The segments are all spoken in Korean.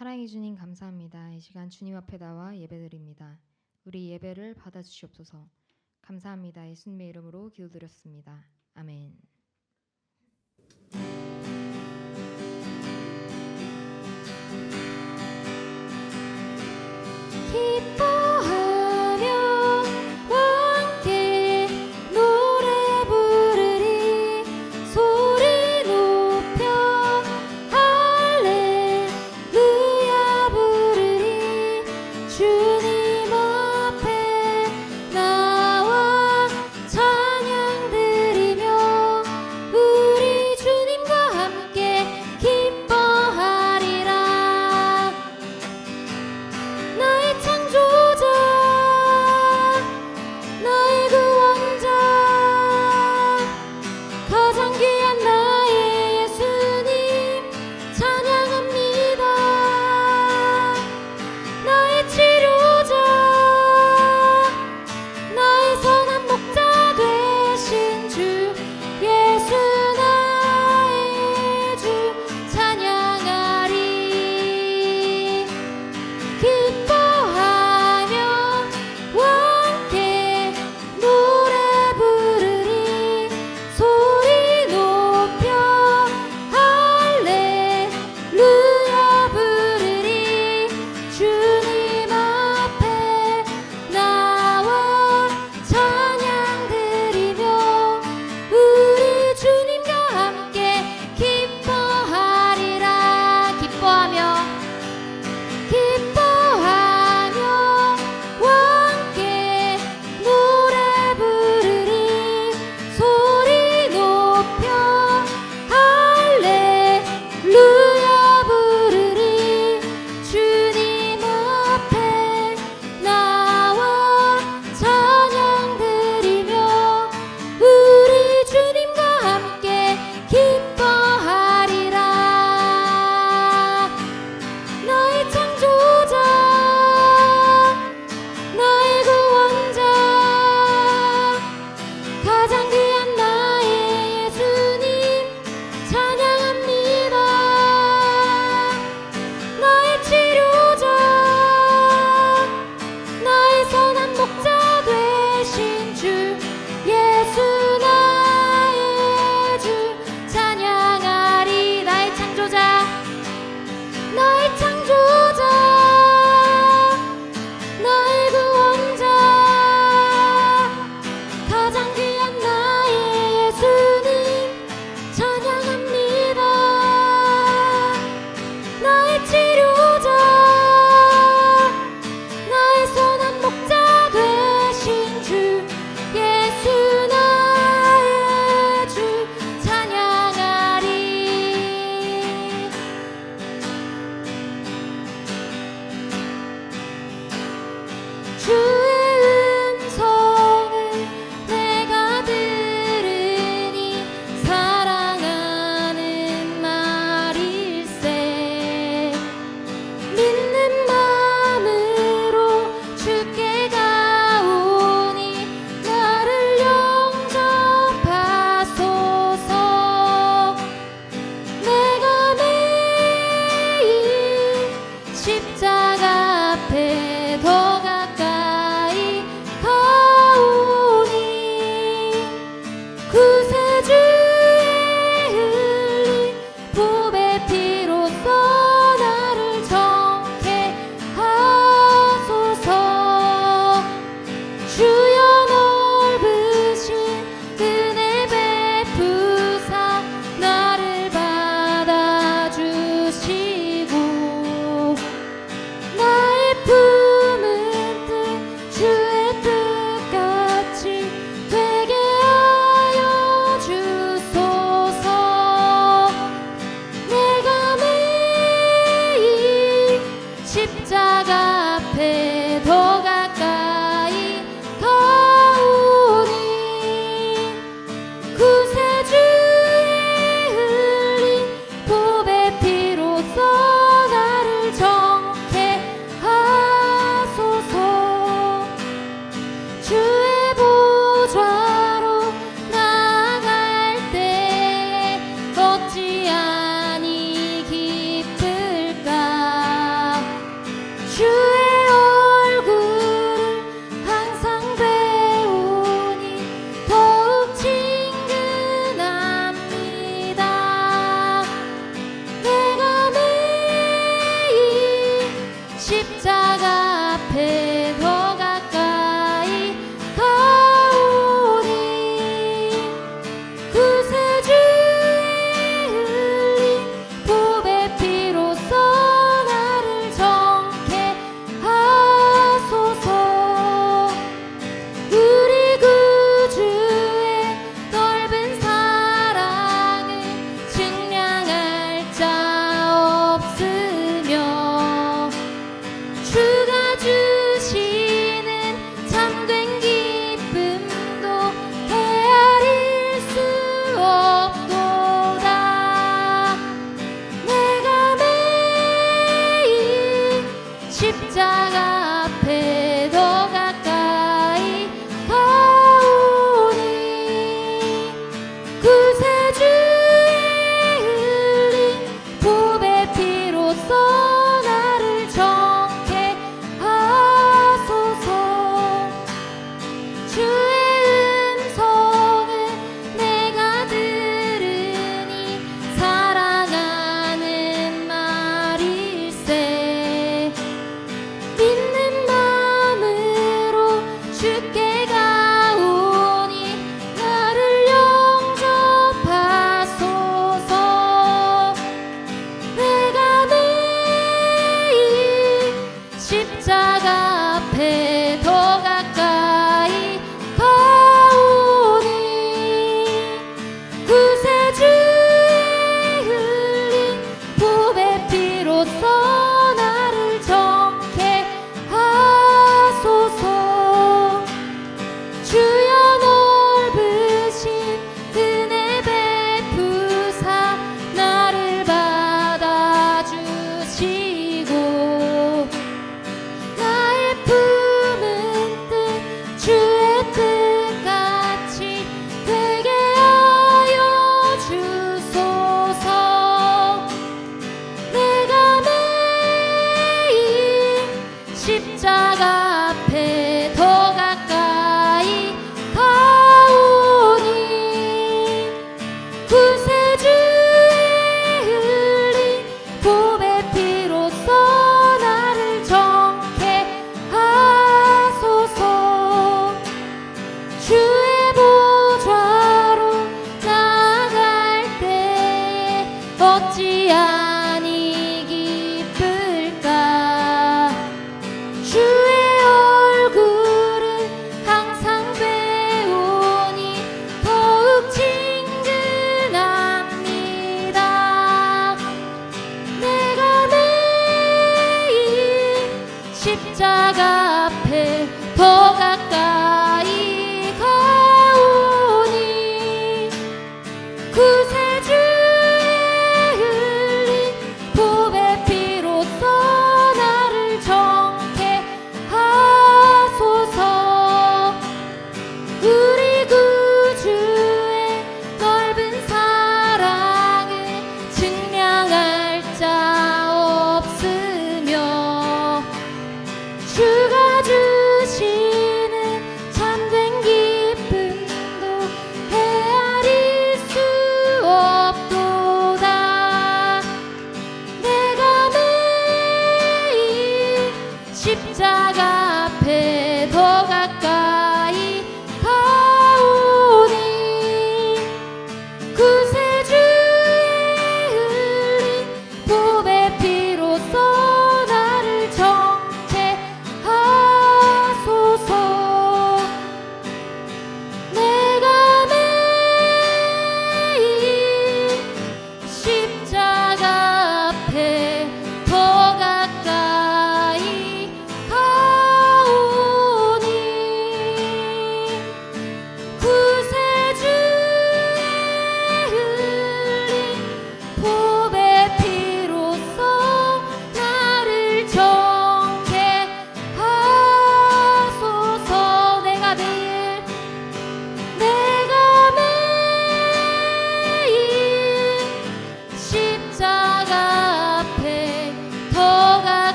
사랑해 주님 감사합니다. 이 시간 주님 앞에 나와 예배드립니다. 우리 예배를 받아주시옵소서. 감사합니다. 예수님의 이름으로 기도드렸습니다. 아멘. 기뻐하며 함께 노래 부르리 소리 높여 할렐루야 부르리 주님 앞에 나와 찬양 드리며 우리 주님과 함께 기뻐하리라 나의 창조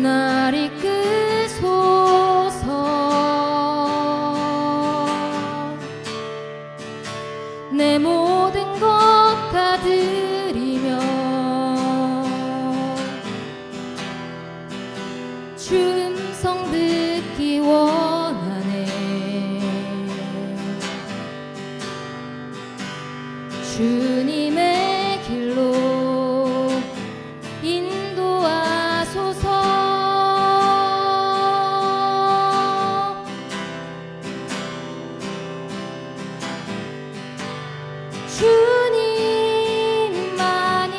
날 이끄소서. 내 모든 것 다 드리며 주 음성 듣기 원하네. 주님의 길로 인도하소서. 주님만이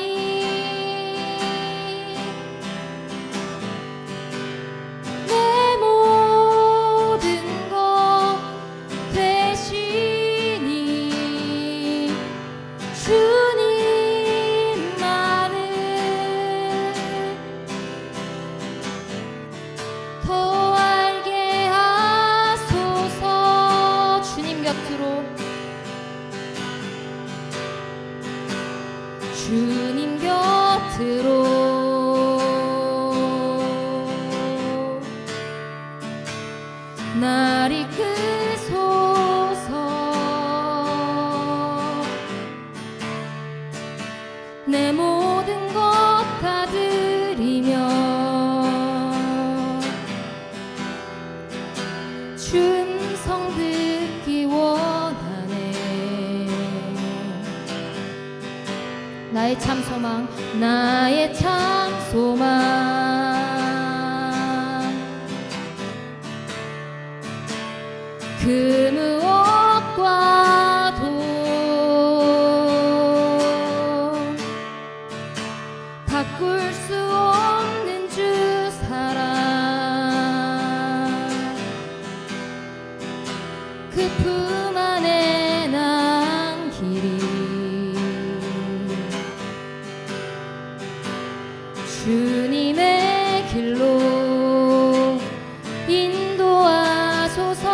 내 모든 것 되시니 주님만을 더 알게 하소서. 주님 곁으로, 주님 곁으로 날 이끄소서. 내 모든 것 다 드리며 주 음성 듣기 원하네. 나의 참 소망, 나의 참 소망, 그 무엇과도 바꿀 수 없는 주 사랑, 그 품 안에 난 길이 주님의 길로 인도하소서.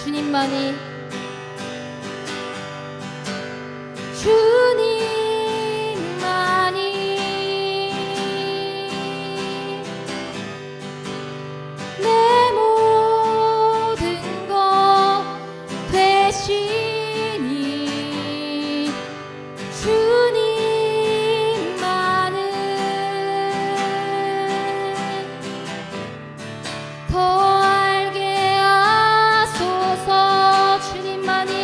주님만이 내 모든 것 되시니 주님만을 더 알게 하소서. 주님만이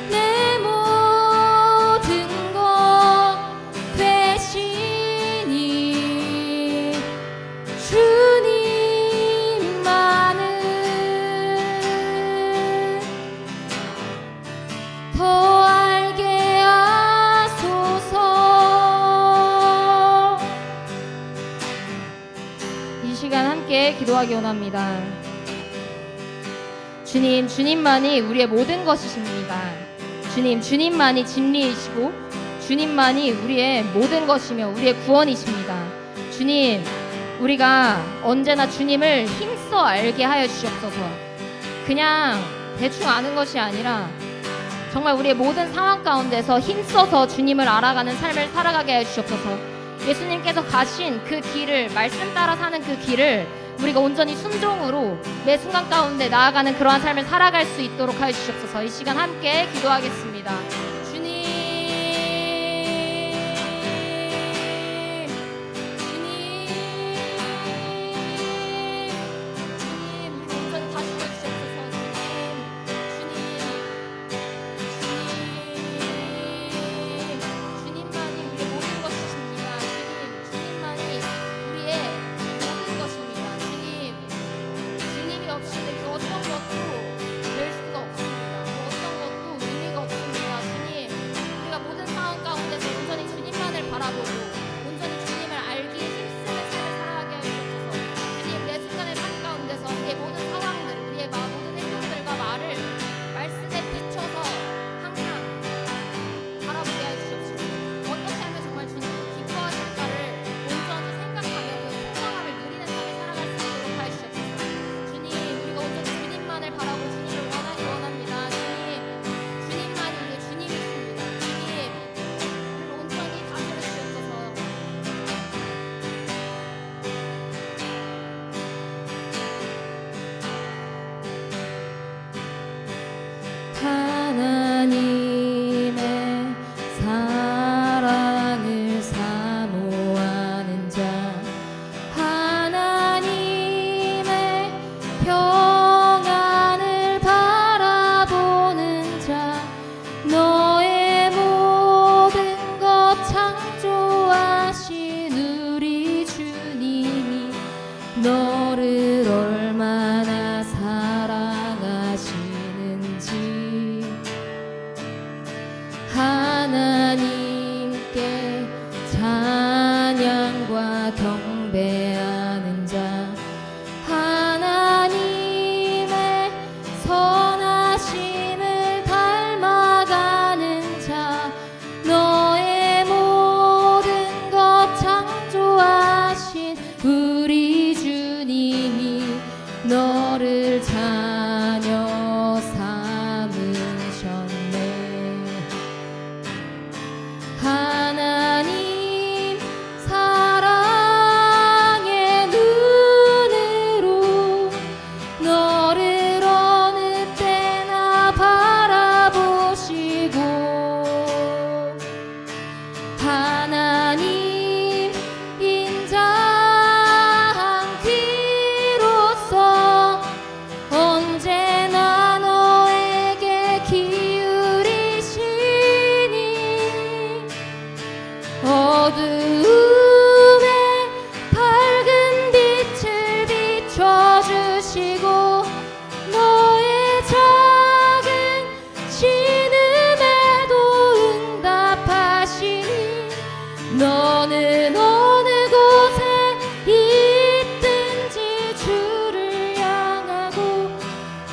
내 모든 것 되시니 주님만을 더 알게 하소서. 이 시간 함께 기도하기 원합니다. 주님, 주님만이 우리의 모든 것이십니다. 주님, 주님만이 진리이시고 주님만이 우리의 모든 것이며 우리의 구원이십니다. 주님, 우리가 언제나 주님을 힘써 알게 하여 주시옵소서. 그냥 대충 아는 것이 아니라 정말 우리의 모든 상황 가운데서 힘써서 주님을 알아가는 삶을 살아가게 하여 주시옵소서. 예수님께서 가신 그 길을, 말씀 따라 사는 그 길을 우리가 온전히 순종으로 매 순간 가운데 나아가는 그러한 삶을 살아갈 수 있도록 하여 주시옵소서. 이 시간 함께 기도하겠습니다. 주님, 우리 온전히 다스려 주시옵소서. 주님만이 우리의 모든 것이십니다. 주님만이 우리의 경배하는 자 하나님의 선하심을 닮아가는 자 너의 모든 것 창조하신 우리 주님이 너를 자녀 삼으셨네. 하나님 사랑의 눈으로 너를 어느 때나 바라보시고 하나님 인자한 귀로서 언제나 너에게 기울이시니 어두움에 밝은 빛을 비춰주시고 너의 작은 신음에도 응답하시니 너는 어느 곳에 있든지 주를 향하고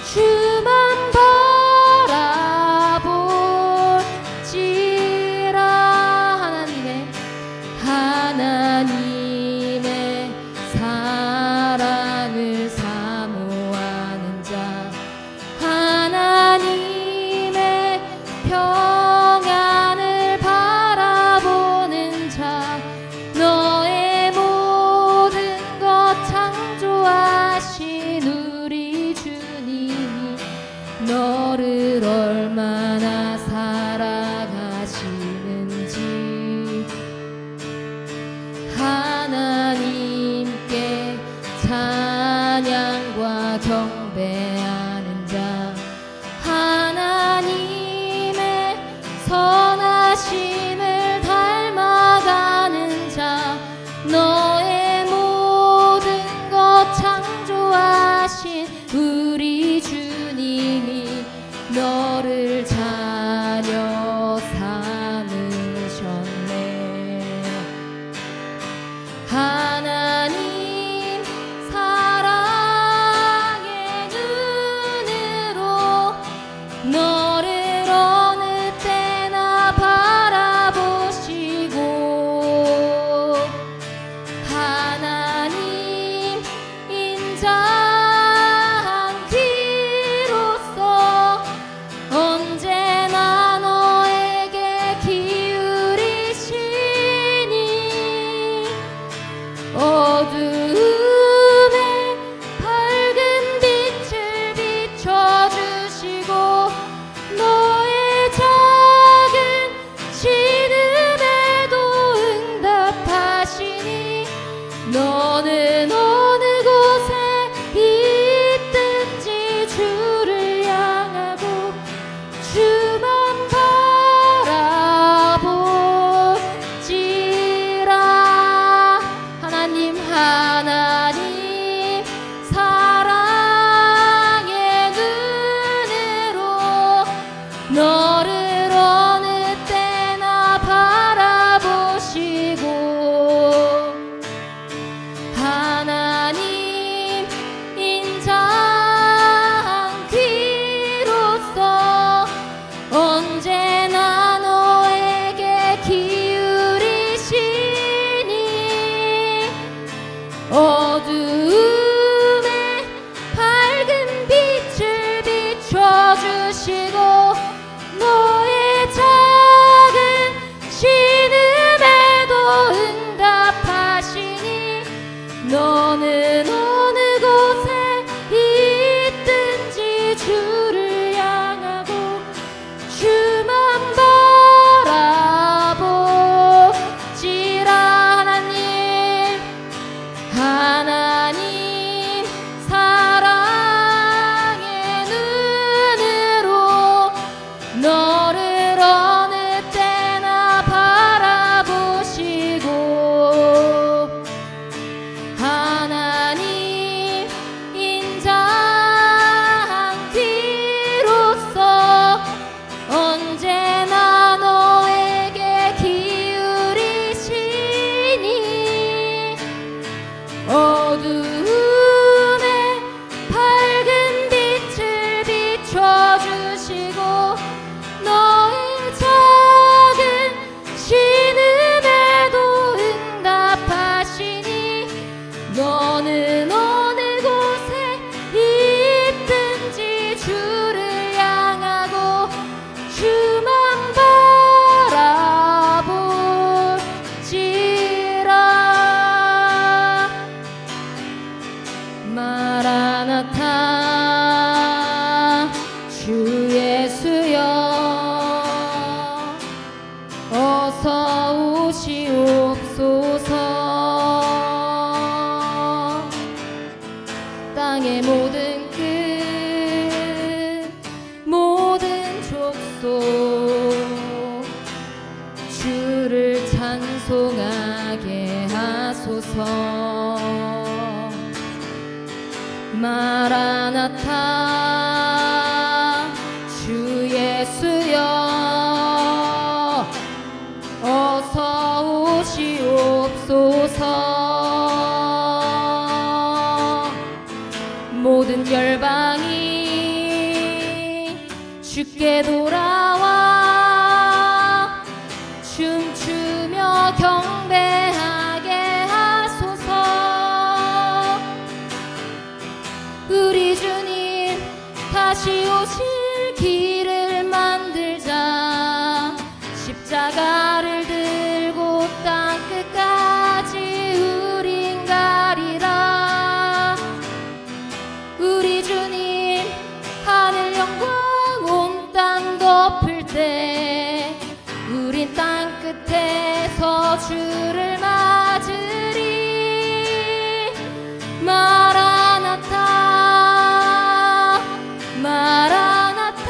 주만 바라볼지라. 하나님의 사랑을 사모하는 자 하나님의 평안을 바라보는 자 너의 모든 것 창조하신 우리 주님이 너를 얼마나 사랑하시는지 하나님께 찬양과 경배하는 자 하나님의 선하심을 닮아가는 자 너의 모든 것 창조하신 우리 주님이 너를 자녀 삼으셨네. 하나님 사랑의 눈으로 너를 어느 때나 바라보시고 하나님 인자한 귀로서 언제나 너에게 기울이시니 어두움에 밝은 빛을 비춰주시고 너의 작은 신음에도 응답하시니 너는 어느 곳에 있든지 주를 향하고 주만 바라볼지라. 하나님 사랑의 눈으로 너를 어느 때나 바라보시고 하나님 인자한 귀로서 언제나 너에게 기울이시니 어두움에 밝은 빛을 비춰주시고 너의 작은 신음에도 응답하시니 너는 어느 곳에 있든지 주를 향하고 주만 바라볼지라. 하나님 사랑의 눈으로 너를 어느 때나 바라보시고 하나님 어느 곳에 있든지 주를 향하고 주만 바라볼지라. 마라나타 주 예수여 어서 오시옵소서. 땅의 모든 끝 모든 족속 주를 찬송하게 하소서. 마라나타 주 예수여 어서 오시옵소서. 모든 열방이 주께 돌아와 춤추며 경배하게 하소서. 우리 주님 다시 오실 길을 만들자. 십자가를 들고 땅끝까지 우린 가리라. 우리 주님 하늘 영광 온 땅 덮을 때 우린 땅끝에서 주를 맞으리. 마라나타 마라나타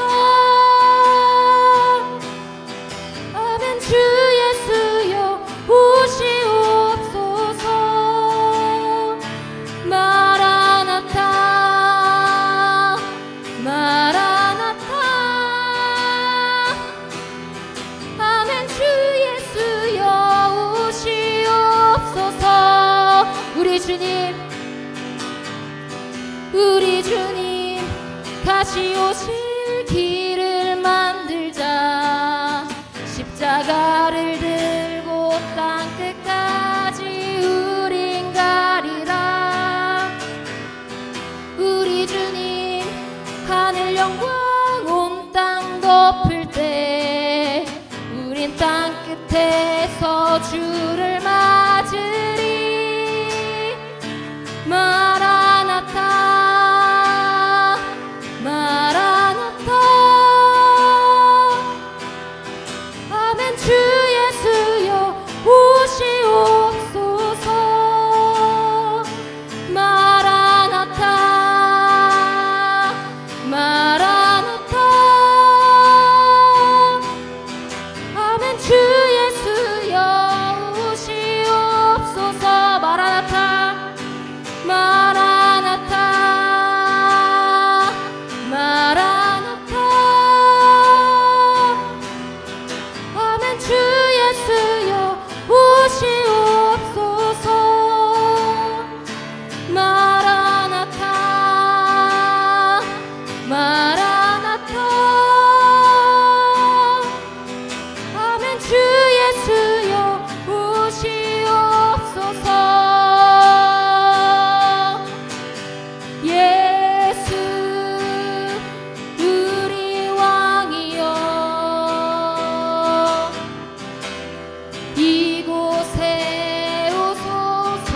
아멘. 주 예수여 오시옵소서. 마라나타 마라나타 아멘. 주 예수여 오시옵소서. 우리 주님 다시 오실 길을 만들자. 십자가를 들고 땅끝까지 우린 가리라. 우리 주님 하늘 영광 온 땅 덮을 때 우린 땅끝에서 주를 맞으리. 마라나타 마라나타 아멘. 주 예수여 오시옵소서. 마라나타 마라나타 아멘. 주 예수여 오시옵소서. 마라나타 마라나타 마라나타 아멘. 주 예수여 오시옵소서. 마라나타 마라나타 아멘. 주 예수여 오시옵소서. 예수 우리 왕이여 이곳에 오소서.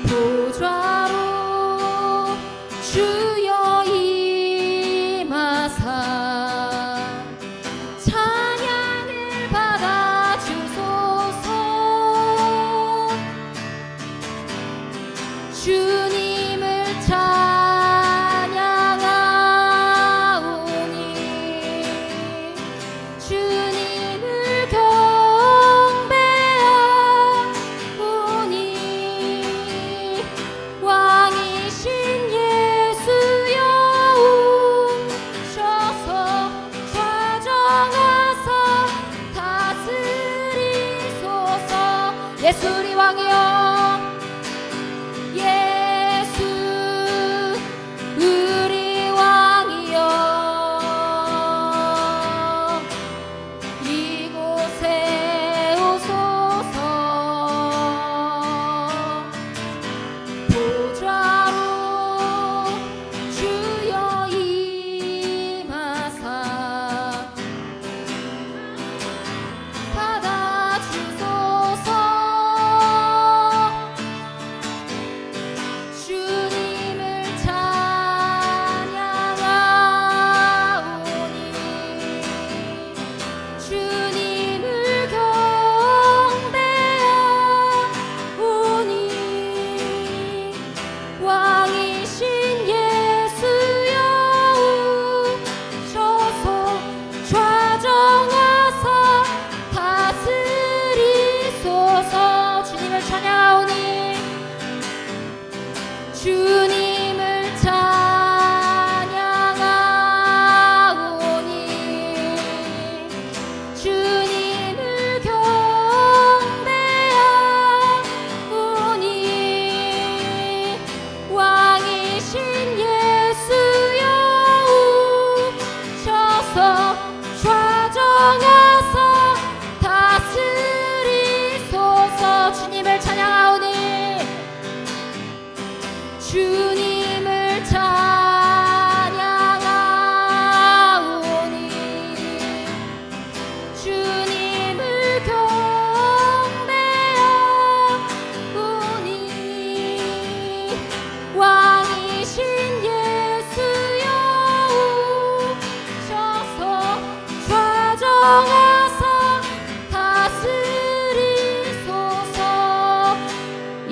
보좌로 주여 임하사 찬양을 받아주소서. 주님을 찬양하오니 주님을 경배하오니 왕이신 예수여 오셔서 좌정하사 다스리소서. 예수 우리 왕이여 예수 우리 왕이여 이곳에 오소서.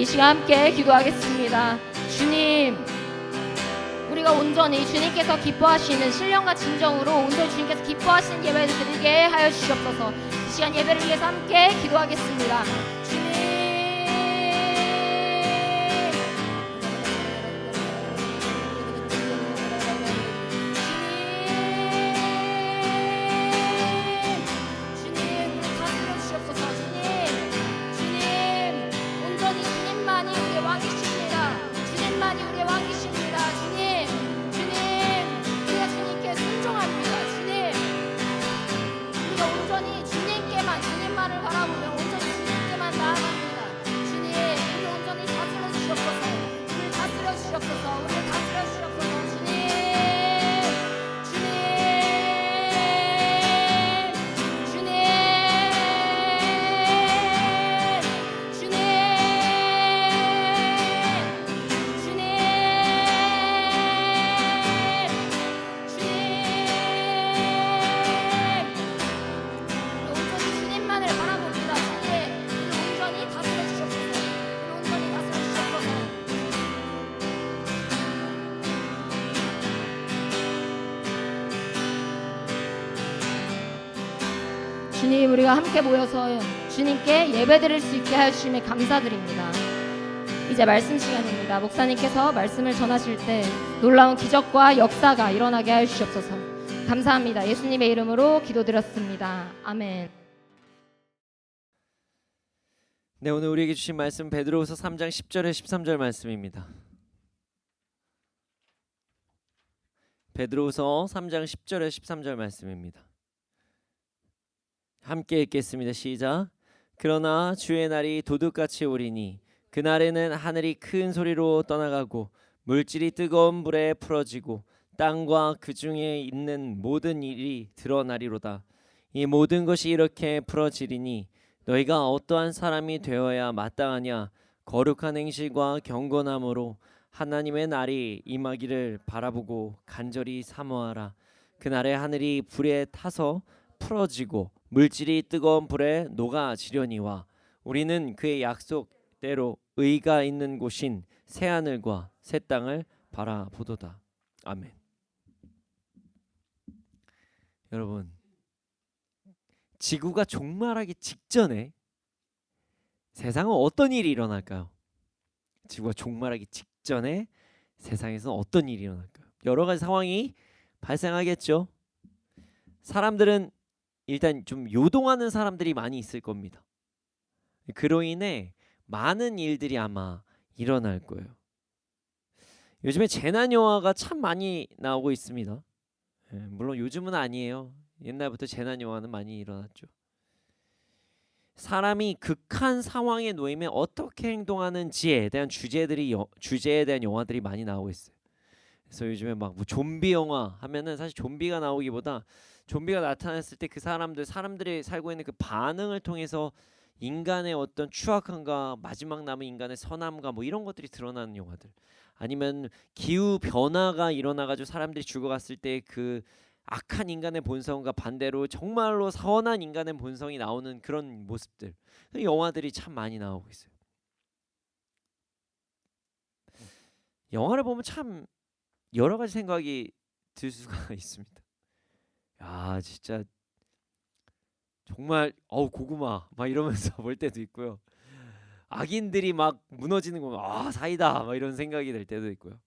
시간 함께 기도하겠습니다. 주님, 우리가 온전히 주님께서 기뻐하시는 신령과 진정으로 온전히 주님께서 기뻐하시는 예배를 드리게 하여 주시옵소서. 이 시간 예배를 위해서 함께 기도하겠습니다. 주님, 주님, 우리가 함께 모여서 주님께 예배드릴 수 있게 하여 주심에 감사드립니다. 이제 말씀 시간입니다. 목사님께서 말씀을 전하실 때 놀라운 기적과 역사가 일어나게 하여 주시옵소서. 감사합니다. 예수님의 이름으로 기도드렸습니다. 아멘. 네, 오늘 우리에게 주신 말씀 베드로후서 3장 10절에 13절 말씀입니다. 베드로후서 3장 10절에 13절 말씀입니다. 함께 읽겠습니다. 시작. 그러나 주의 날이 도둑같이 오리니 그날에는 하늘이 큰 소리로 떠나가고 물질이 뜨거운 불에 풀어지고 땅과 그 중에 있는 모든 일이 드러나리로다. 이 모든 것이 이렇게 풀어지리니 너희가 어떠한 사람이 되어야 마땅하냐. 거룩한 행실과 경건함으로 하나님의 날이 임하기를 바라보고 간절히 사모하라. 그날에 하늘이 불에 타서 풀어지고 물질이 뜨거운 불에 녹아지려니와 우리는 그의 약속대로 의가 있는 곳인 새 하늘과 새 땅을 바라보도다. 아멘. 여러분, 지구가 종말하기 직전에 세상은 어떤 일이 일어날까요? 지구가 종말하기 직전에 세상에서는 어떤 일이 일어날까요? 여러 가지 상황이 발생하겠죠. 사람들은 일단 좀 요동하는 사람들이 많이 있을 겁니다. 그로 인해 많은 일들이 아마 일어날 거예요. 요즘에 재난 영화가 참 많이 나오고 있습니다. 물론 요즘은 아니에요. 옛날부터 재난 영화는 많이 일어났죠. 사람이 극한 상황에 놓이면 어떻게 행동하는지에 대한 주제에 대한 영화들이 많이 나오고 있어요. 그래서 요즘에 막 뭐 좀비 영화 하면은 사실 좀비가 나오기보다 좀비가 나타났을 때 그 사람들이 살고 있는 그 반응을 통해서 인간의 어떤 추악함과 마지막 남은 인간의 선함과 뭐 이런 것들이 드러나는 영화들, 아니면 기후 변화가 일어나가지고 사람들이 죽어갔을 때 그 악한 인간의 본성과 반대로 정말로 선한 인간의 본성이 나오는 그런 모습들, 그 영화들이 참 많이 나오고 있어요. 영화를 보면 참 여러 가지 생각이 들 수가 있습니다. 야, 진짜 정말 고구마 막 이러면서 볼 때도 있고요. 악인들이 막 무너지는 거, 사이다 막 이런 생각이 들 때도 있고요.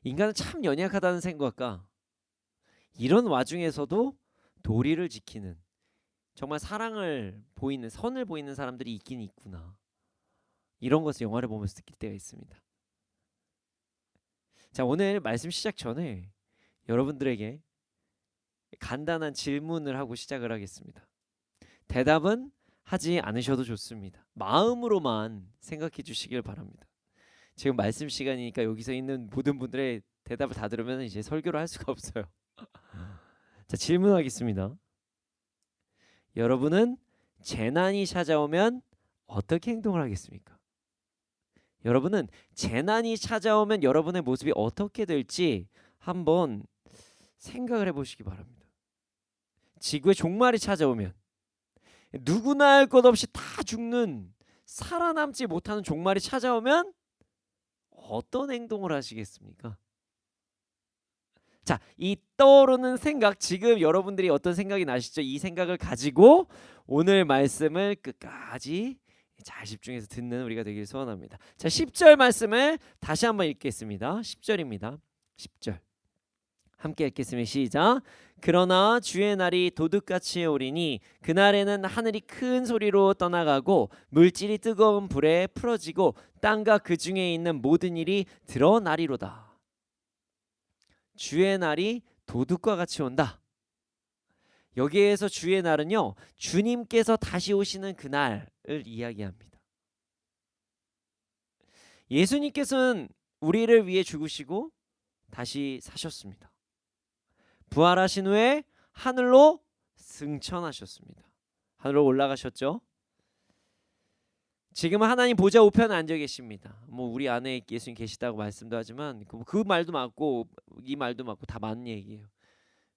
인간은 참 연약하다는 생각과 이런 와중에서도 도리를 지키는, 정말 사랑을 보이는, 선을 보이는 사람들이 있긴 있구나, 이런 것을 영화를 보면서 느낄 때가 있습니다. 자, 오늘 말씀 시작 전에 여러분들에게 간단한 질문을 하고 시작을 하겠습니다. 대답은 하지 않으셔도 좋습니다. 마음으로만 생각해 주시길 바랍니다. 지금 말씀 시간이니까 여기서 있는 모든 분들의 대답을 다 들으면 이제 설교를 할 수가 없어요. 자, 질문하겠습니다. 여러분은 재난이 찾아오면 어떻게 행동을 하겠습니까? 여러분은 재난이 찾아오면 여러분의 모습이 어떻게 될지 한번 생각을 해보시기 바랍니다. 지구의 종말이 찾아오면 누구나 할 것 없이 다 죽는 살아남지 못하는 종말이 찾아오면 어떤 행동을 하시겠습니까? 자, 이 떠오르는 생각, 지금 여러분들이 어떤 생각이 나시죠? 이 생각을 가지고 오늘 말씀을 끝까지 잘 집중해서 듣는 우리가 되길 소원합니다. 자, 10절 말씀을 다시 한번 읽겠습니다. 10절입니다. 10절 함께 읽겠습니다. 시작. 그러나 주의 날이 도둑같이 오리니 그날에는 하늘이 큰 소리로 떠나가고 물질이 뜨거운 불에 풀어지고 땅과 그 중에 있는 모든 일이 드러나리로다. 주의 날이 도둑과 같이 온다. 여기에서 주의 날은요, 주님께서 다시 오시는 그날을 이야기합니다. 예수님께서는 우리를 위해 죽으시고 다시 사셨습니다. 부활하신 후에 하늘로 승천하셨습니다. 하늘로 올라가셨죠. 지금은 하나님 보좌 우편에 앉아 계십니다. 뭐 우리 안에 예수님 계시다고 말씀도 하지만 그 말도 맞고 이 말도 맞고 다 맞는 얘기예요.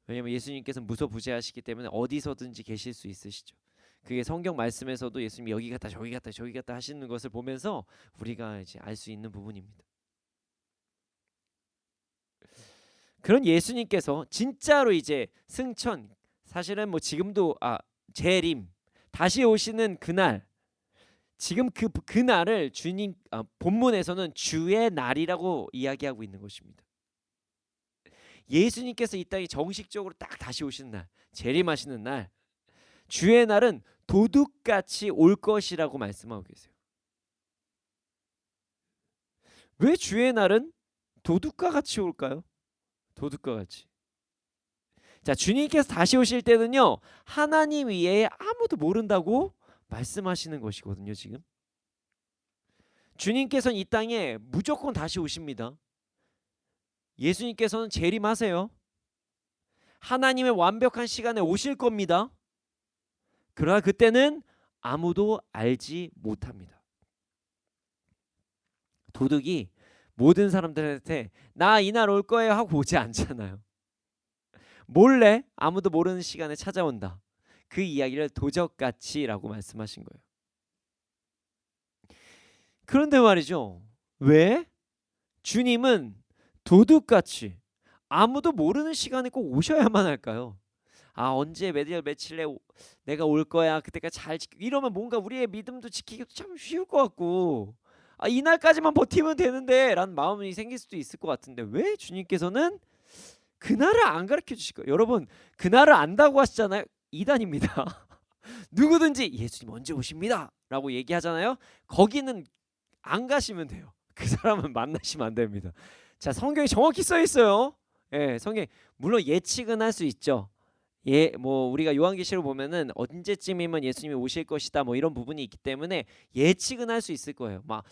왜냐하면 예수님께서는 무소부재하시기 때문에 어디서든지 계실 수 있으시죠. 그게 성경 말씀에서도 예수님이 여기 갔다 저기 갔다 저기 갔다 하시는 것을 보면서 우리가 이제 알 수 있는 부분입니다. 그런 예수님께서 진짜로 이제 승천, 사실은 뭐 지금도 재림, 다시 오시는 그날, 지금 그날을 주님 본문에서는 주의 날이라고 이야기하고 있는 것입니다. 예수님께서 이 땅에 정식적으로 딱 다시 오시는 날, 재림하시는 날, 주의 날은 도둑같이 올 것이라고 말씀하고 계세요. 왜 주의 날은 도둑과 같이 올까요? 도둑과 같이. 자, 주님께서 다시 오실 때는요, 하나님 외에 아무도 모른다고 말씀하시는 것이거든요. 지금 주님께서는 이 땅에 무조건 다시 오십니다. 예수님께서는 재림하세요. 하나님의 완벽한 시간에 오실 겁니다. 그러나 그때는 아무도 알지 못합니다. 도둑이 모든 사람들한테 나 이날 올 거예요 하고 오지 않잖아요. 몰래 아무도 모르는 시간에 찾아온다. 그 이야기를 도적같이라고 말씀하신 거예요. 그런데 말이죠, 왜 주님은 도둑같이 아무도 모르는 시간에 꼭 오셔야만 할까요? 언제 며칠 내에 내가 올 거야, 그때까지 잘 지키고 이러면 뭔가 우리의 믿음도 지키기도 참 쉬울 것 같고, 이날까지만 버티면 되는데 라는 마음이 생길 수도 있을 것 같은데, 왜 주님께서는 그날을 안 가르쳐 주실 거예요? 여러분, 그날을 안다고 하시잖아요. 이단입니다. 누구든지 예수님 언제 오십니다 라고 얘기하잖아요. 거기는 안 가시면 돼요. 그 사람은 만나시면 안 됩니다. 자, 성경에 정확히 써 있어요. 예, 성경 물론 예측은 할 수 있죠. 뭐 우리가 요한계시록 보면은 언제쯤이면 예수님이 오실 것이다 뭐 이런 부분이 있기 때문에 예측은 할 수 있을 거예요. 막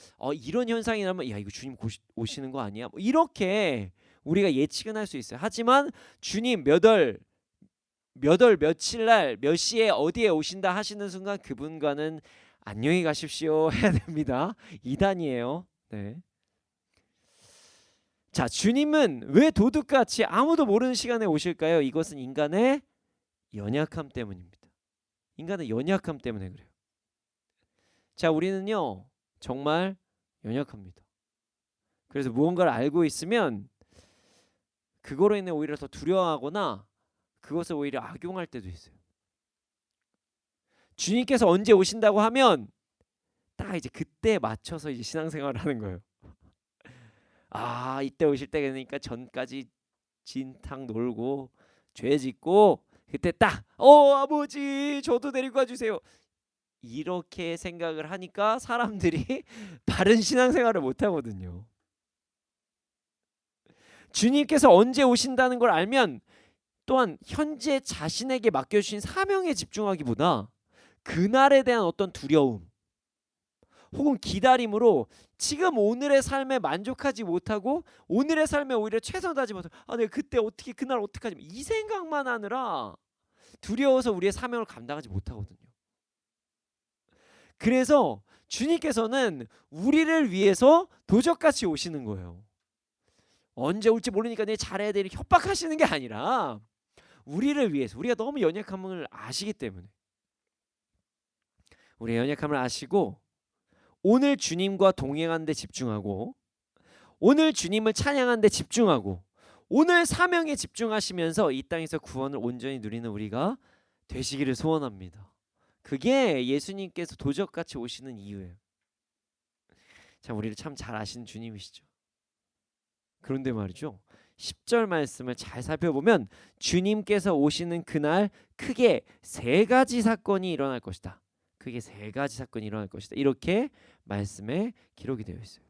이런 현상이 나면 야 이거 주님 오시는 거 아니야? 뭐 이렇게 우리가 예측은 할 수 있어요. 하지만 주님 몇 월 며칠 날 몇 시에 어디에 오신다 하시는 순간 그분과는 안녕히 가십시오 해야 됩니다. 이단이에요. 네. 자, 주님은 왜 도둑같이 아무도 모르는 시간에 오실까요? 이것은 인간의 연약함 때문입니다. 인간의 연약함 때문에 그래요. 자, 우리는요 정말 연약합니다. 그래서 무언가를 알고 있으면 그거로 인해 오히려 더 두려워하거나 그것을 오히려 악용할 때도 있어요. 주님께서 언제 오신다고 하면 딱 이제 그때 맞춰서 이제 신앙생활을 하는 거예요. 이때 오실 때 그러니까 전까지 진탕 놀고 죄 짓고 그때 딱 아버지 저도 데리고 와주세요 이렇게 생각을 하니까 사람들이 바른 신앙생활을 못 하거든요. 주님께서 언제 오신다는 걸 알면 또한 현재 자신에게 맡겨주신 사명에 집중하기보다 그날에 대한 어떤 두려움 혹은 기다림으로 지금 오늘의 삶에 만족하지 못하고 오늘의 삶에 오히려 최선을 다하지 못하고 내가 그때 어떻게 그날 어떡하지 이 생각만 하느라 두려워서 우리의 사명을 감당하지 못하거든요. 그래서 주님께서는 우리를 위해서 도적같이 오시는 거예요. 언제 올지 모르니까 내 잘해야 돼 이렇게 협박하시는 게 아니라 우리를 위해서, 우리가 너무 연약함을 아시기 때문에 우리의 연약함을 아시고 오늘 주님과 동행하는 데 집중하고 오늘 주님을 찬양하는 데 집중하고 오늘 사명에 집중하시면서 이 땅에서 구원을 온전히 누리는 우리가 되시기를 소원합니다. 그게 예수님께서 도적같이 오시는 이유예요. 참 우리를 참 잘 아시는 주님이시죠. 그런데 말이죠. 10절 말씀을 잘 살펴보면 주님께서 오시는 그날 크게 세 가지 사건이 일어날 것이다. 크게 세 가지 사건이 일어날 것이다. 이렇게 말씀에 기록이 되어 있어요.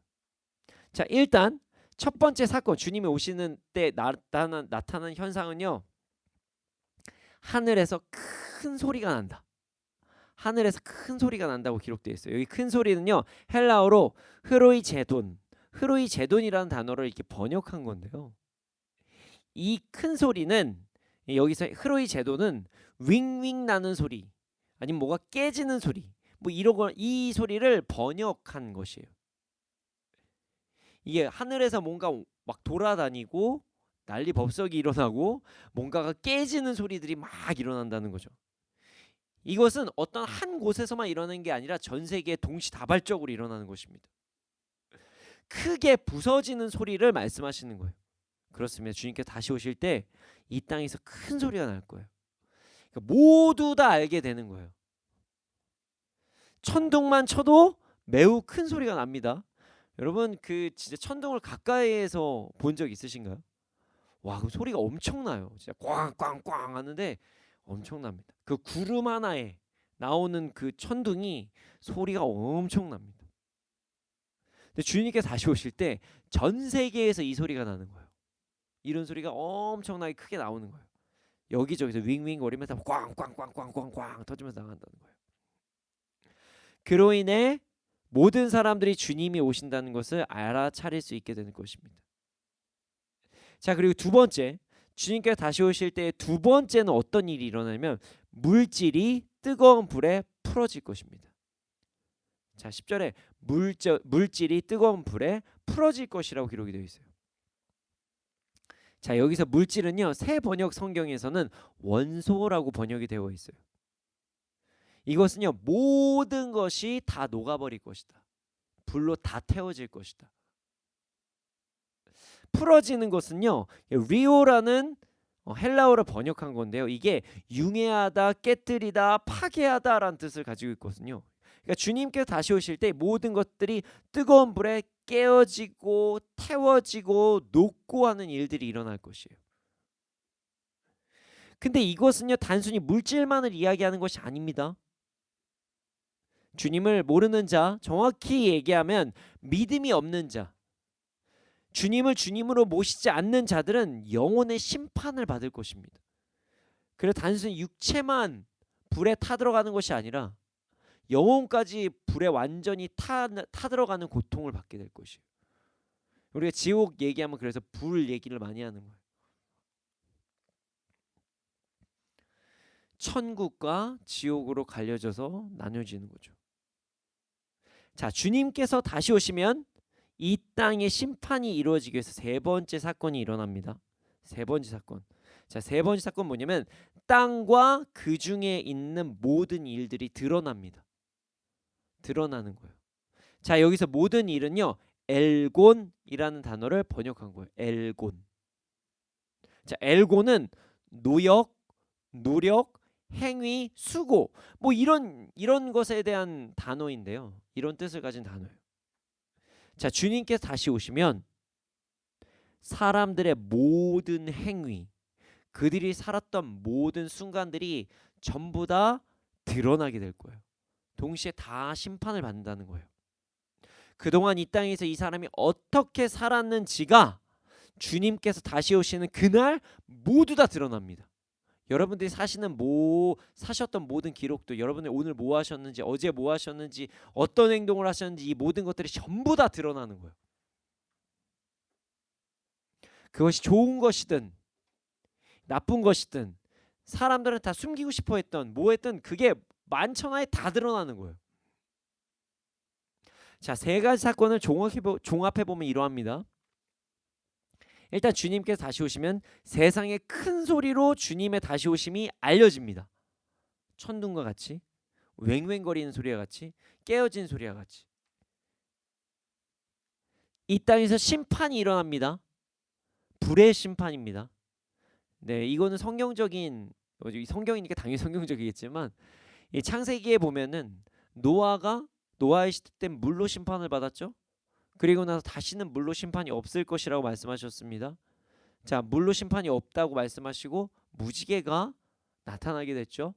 자, 일단 첫 번째 사건, 주님이 오시는 때 나타나는 현상은요. 하늘에서 큰 소리가 난다. 하늘에서 큰 소리가 난다고 기록되어 있어요. 여기 큰 소리는요. 헬라어로 흐로이제돈이라는 단어를 이렇게 번역한 건데요. 이 큰 소리는 여기서 흐로이제돈은 윙윙 나는 소리, 아니면 뭐가 깨지는 소리, 뭐 이런 거, 이 소리를 번역한 것이에요. 이게 하늘에서 뭔가 막 돌아다니고 난리 법석이 일어나고 뭔가가 깨지는 소리들이 막 일어난다는 거죠. 이것은 어떤 한 곳에서만 일어나는 게 아니라 전 세계에 동시다발적으로 일어나는 것입니다. 크게 부서지는 소리를 말씀하시는 거예요. 그렇습니다. 주님께서 다시 오실 때 이 땅에서 큰 소리가 날 거예요. 그러니까 모두 다 알게 되는 거예요. 천둥만 쳐도 매우 큰 소리가 납니다. 여러분 그 진짜 천둥을 가까이에서 본 적 있으신가요? 와, 그 소리가 엄청나요. 진짜 꽝꽝꽝 하는데 엄청납니다. 그 구름 하나에 나오는 그 천둥이 소리가 엄청납니다. 근데 주님께서 다시 오실 때 전 세계에서 이 소리가 나는 거예요. 이런 소리가 엄청나게 크게 나오는 거예요. 여기저기서 윙윙거리면서 꽝꽝꽝꽝꽝꽝 터지면서 나간다는 거예요. 그로 인해 모든 사람들이 주님이 오신다는 것을 알아차릴 수 있게 되는 것입니다. 자, 그리고 두 번째, 주님께서 다시 오실 때 두 번째는 어떤 일이 일어나냐면 물질이 뜨거운 불에 풀어질 것입니다. 자, 10절에 물질이 뜨거운 불에 풀어질 것이라고 기록이 되어 있어요. 자, 여기서 물질은요, 새 번역 성경에서는 원소라고 번역이 되어 있어요. 이것은요, 모든 것이 다 녹아버릴 것이다. 불로 다 태워질 것이다. 풀어지는 것은요, 리오라는 헬라어로 번역한 건데요. 이게 융해하다, 깨뜨리다, 파괴하다라는 뜻을 가지고 있거든요. 그러니까 주님께서 다시 오실 때 모든 것들이 뜨거운 불에 깨어지고 태워지고 녹고 하는 일들이 일어날 것이에요. 근데 이것은요, 단순히 물질만을 이야기하는 것이 아닙니다. 주님을 모르는 자, 정확히 얘기하면 믿음이 없는 자, 주님을 주님으로 모시지 않는 자들은 영혼의 심판을 받을 것입니다. 그래서 단순히 육체만 불에 타들어가는 것이 아니라 영혼까지 불에 완전히 타들어가는 고통을 받게 될 것이에요. 우리가 지옥 얘기하면 그래서 불 얘기를 많이 하는 거예요. 천국과 지옥으로 갈려져서 나눠지는 거죠. 자, 주님께서 다시 오시면 이 땅의 심판이 이루어지기 위해서 세 번째 사건이 일어납니다. 세 번째 사건. 자, 세 번째 사건 뭐냐면 땅과 그 중에 있는 모든 일들이 드러납니다. 드러나는 거예요. 자, 여기서 모든 일은요, 엘곤이라는 단어를 번역한 거예요. 엘곤. 자, 엘곤은 노역, 노력, 행위, 수고, 뭐 이런 것에 대한 단어인데요. 이런 뜻을 가진 단어예요. 자, 주님께서 다시 오시면 사람들의 모든 행위, 그들이 살았던 모든 순간들이 전부 다 드러나게 될 거예요. 동시에 다 심판을 받는다는 거예요. 그동안 이 땅에서 이 사람이 어떻게 살았는지가 주님께서 다시 오시는 그날 모두 다 드러납니다. 여러분들이 사셨던 모든 기록도, 여러분들 오늘 뭐 하셨는지, 어제 뭐 하셨는지, 어떤 행동을 하셨는지, 이 모든 것들이 전부 다 드러나는 거예요. 그것이 좋은 것이든 나쁜 것이든 사람들은 다 숨기고 싶어 했던 뭐 했든 그게 만천하에 다 드러나는 거예요. 자, 세 가지 사건을 종합해 보면 이러합니다. 일단 주님께서 다시 오시면 세상의 큰 소리로 주님의 다시 오심이 알려집니다. 천둥과 같이, 왱왱거리는 소리와 같이, 깨어진 소리와 같이. 이 땅에서 심판이 일어납니다. 불의 심판입니다. 네, 이거는 성경적인 성경이니까 당연히 성경적이겠지만 이 창세기에 보면은 노아의 시대 때 물로 심판을 받았죠. 그리고 나서 다시는 물로 심판이 없을 것이라고 말씀하셨습니다. 자, 물로 심판이 없다고 말씀하시고 무지개가 나타나게 됐죠.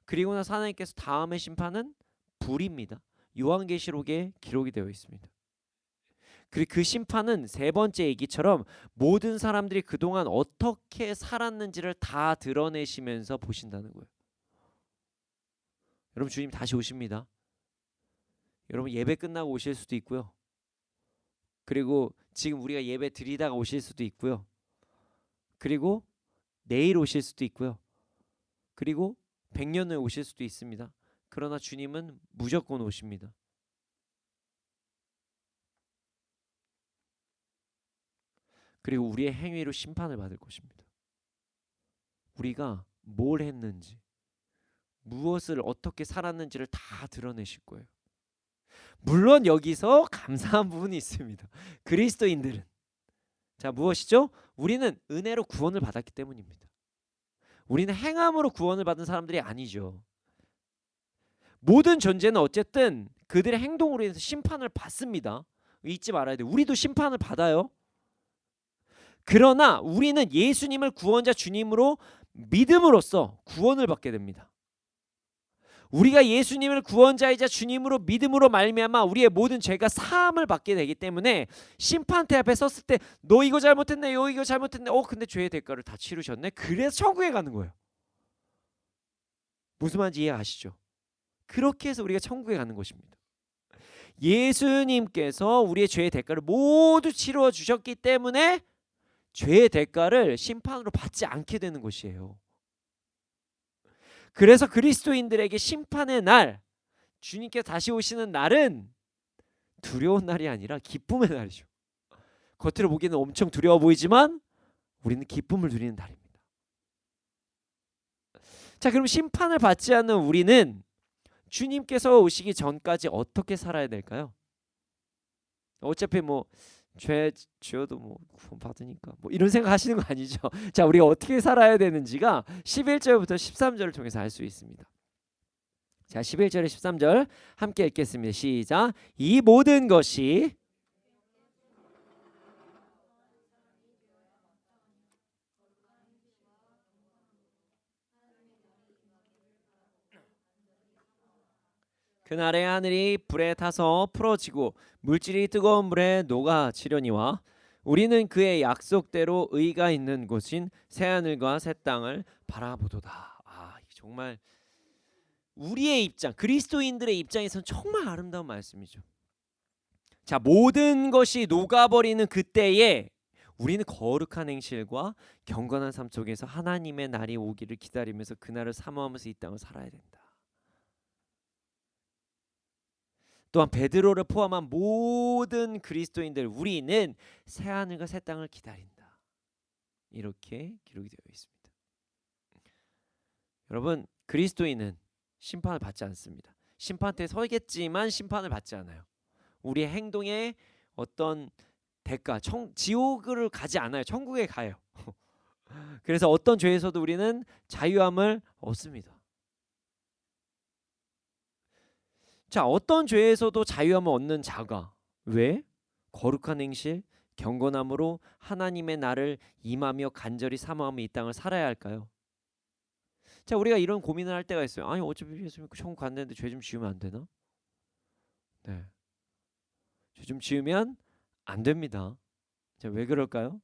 그리고 나서 하나님께서 다음의 심판은 불입니다. 요한계시록에 기록이 되어 있습니다. 그리고 그 심판은 세 번째 얘기처럼 모든 사람들이 그동안 어떻게 살았는지를 다 드러내시면서 보신다는 거예요. 여러분, 주님 다시 오십니다. 여러분, 예배 끝나고 오실 수도 있고요. 그리고 지금 우리가 예배 드리다가 오실 수도 있고요. 그리고 내일 오실 수도 있고요. 그리고 100년 후에 오실 수도 있습니다. 그러나 주님은 무조건 오십니다. 그리고 우리의 행위로 심판을 받을 것입니다. 우리가 뭘 했는지, 무엇을 어떻게 살았는지를 다 드러내실 거예요. 물론 여기서 감사한 부분이 있습니다. 그리스도인들은 자, 무엇이죠? 우리는 은혜로 구원을 받았기 때문입니다. 우리는 행함으로 구원을 받은 사람들이 아니죠. 모든 존재는 어쨌든 그들의 행동으로 인해서 심판을 받습니다. 잊지 말아야 돼요. 우리도 심판을 받아요. 그러나 우리는 예수님을 구원자 주님으로 믿음으로써 구원을 받게 됩니다. 우리가 예수님을 구원자이자 주님으로 믿음으로 말미암아 우리의 모든 죄가 사함을 받게 되기 때문에 심판대 앞에 섰을 때 너 이거 잘못했네, 너 이거 잘못했네. 근데 죄의 대가를 다 치르셨네. 그래서 천국에 가는 거예요. 무슨 말인지 이해하시죠? 그렇게 해서 우리가 천국에 가는 것입니다. 예수님께서 우리의 죄의 대가를 모두 치루어 주셨기 때문에 죄의 대가를 심판으로 받지 않게 되는 것이에요. 그래서 그리스도인들에게 심판의 날, 주님께 다시 오시는 날은 두려운 날이 아니라 기쁨의 날이죠. 겉으로 보기에는 엄청 두려워 보이지만 우리는 기쁨을 누리는 날입니다. 자, 그럼 심판을 받지 않는 우리는 주님께서 오시기 전까지 어떻게 살아야 될까요? 어차피 죄 지어도 구원 받으니까 이런 생각 하시는 거 아니죠? 자, 우리가 어떻게 살아야 되는지가 11절부터 13절을 통해서 알 수 있습니다. 자, 11절에 13절 함께 읽겠습니다. 시작. 이 모든 것이 그날의 하늘이 불에 타서 풀어지고 물질이 뜨거운 물에 녹아지려니와 우리는 그의 약속대로 의가 있는 곳인 새하늘과 새 땅을 바라보도다. 정말 우리의 입장, 그리스도인들의 입장에서는 정말 아름다운 말씀이죠. 자, 모든 것이 녹아버리는 그때에 우리는 거룩한 행실과 경건한 삶 속에서 하나님의 날이 오기를 기다리면서 그날을 사모하면서 이 땅을 살아야 된다. 또한 베드로를 포함한 모든 그리스도인들 우리는 새 하늘과 새 땅을 기다린다. 이렇게 기록이 되어 있습니다. 여러분, 그리스도인은 심판을 받지 않습니다. 심판대에 서겠지만 심판을 받지 않아요. 우리의 행동에 어떤 대가, 지옥을 가지 않아요. 천국에 가요. 그래서 어떤 죄에서도 우리는 자유함을 얻습니다. 자, 어떤 죄에서도 자유함을 얻는 자가 왜? 거룩한 행실, 경건함으로 하나님의 날을 임하며 간절히 사모하며 이 땅을 살아야 할까요? 자, 우리가 이런 고민을 할 때가 있어요. 아니, 어차피 예수 믿고 천국 갔는데 죄 좀 지으면 안 되나? 네, 죄 좀 지으면 안 됩니다. 자, 왜 그럴까요?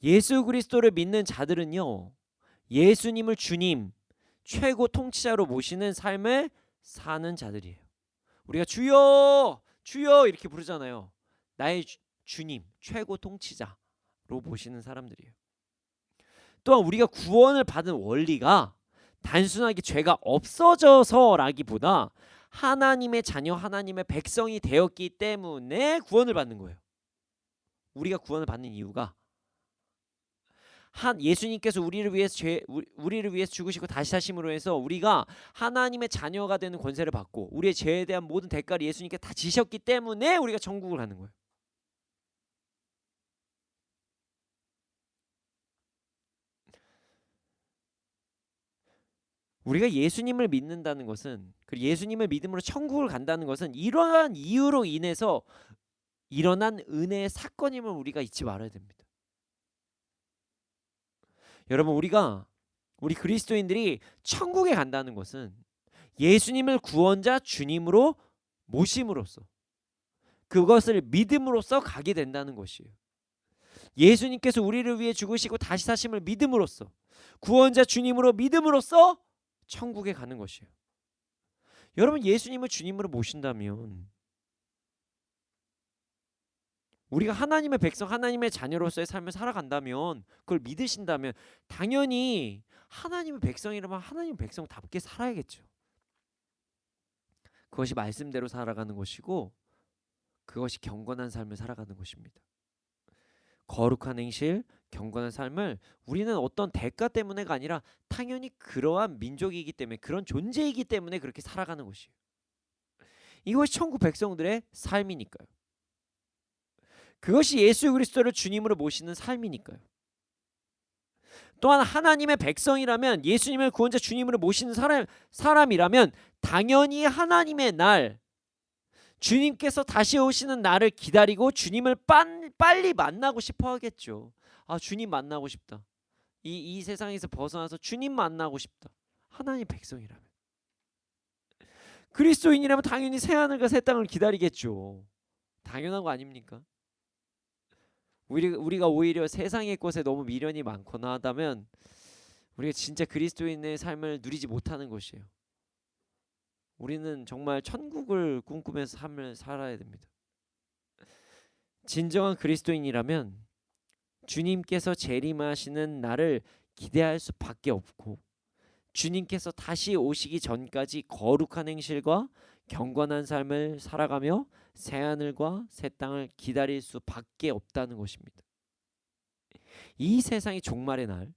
예수 그리스도를 믿는 자들은요, 예수님을 주님, 최고 통치자로 모시는 삶을 사는 자들이에요. 우리가 주여 주여 이렇게 부르잖아요. 나의 주님, 최고 통치자로 모시는 사람들이에요. 또한 우리가 구원을 받은 원리가 단순하게 죄가 없어져서라기보다 하나님의 자녀, 하나님의 백성이 되었기 때문에 구원을 받는 거예요. 우리가 구원을 받는 이유가 예수님께서 우리를 위해서 죽으시고 다시 사심으로 해서 우리가 하나님의 자녀가 되는 권세를 받고 우리의 죄에 대한 모든 대가를 예수님께 다 지셨기 때문에 우리가 천국을 가는 거예요. 우리가 예수님을 믿는다는 것은, 그리고 예수님을 믿음으로 천국을 간다는 것은 이러한 이유로 인해서 일어난 은혜의 사건임을 우리가 잊지 말아야 됩니다. 여러분, 우리 그리스도인들이 천국에 간다는 것은 예수님을 구원자 주님으로 모심으로써, 그것을 믿음으로써 가게 된다는 것이에요. 예수님께서 우리를 위해 죽으시고 다시 사심을 믿음으로써, 구원자 주님으로 믿음으로써 천국에 가는 것이에요. 여러분, 예수님을 주님으로 모신다면, 우리가 하나님의 백성, 하나님의 자녀로서의 삶을 살아간다면, 그걸 믿으신다면 당연히 하나님의 백성이라면 하나님의 백성답게 살아야겠죠. 그것이 말씀대로 살아가는 것이고, 그것이 경건한 삶을 살아가는 것입니다. 거룩한 행실, 경건한 삶을 우리는 어떤 대가 때문에가 아니라 당연히 그러한 민족이기 때문에, 그런 존재이기 때문에 그렇게 살아가는 것이에요. 이것이 천국 백성들의 삶이니까요. 그것이 예수 그리스도를 주님으로 모시는 삶이니까요. 또한 하나님의 백성이라면, 예수님을 구원자 주님으로 모시는 사람이라면 당연히 하나님의 날, 주님께서 다시 오시는 날을 기다리고 주님을 빨리 만나고 싶어 하겠죠. 아, 주님 만나고 싶다. 이 세상에서 벗어나서 주님 만나고 싶다. 하나님 백성이라면. 그리스도인이라면 당연히 새하늘과 새 땅을 기다리겠죠. 당연한 거 아닙니까? 우리가 오히려 세상의 것에 너무 미련이 많거나 하다면 우리가 진짜 그리스도인의 삶을 누리지 못하는 것이에요. 우리는 정말 천국을 꿈꾸면서 삶을 살아야 됩니다. 진정한 그리스도인이라면 주님께서 재림하시는 날을 기대할 수밖에 없고, 주님께서 다시 오시기 전까지 거룩한 행실과 경건한 삶을 살아가며 새하늘과 새 땅을 기다릴 수밖에 없다는 것입니다. 이 세상의 종말의 날,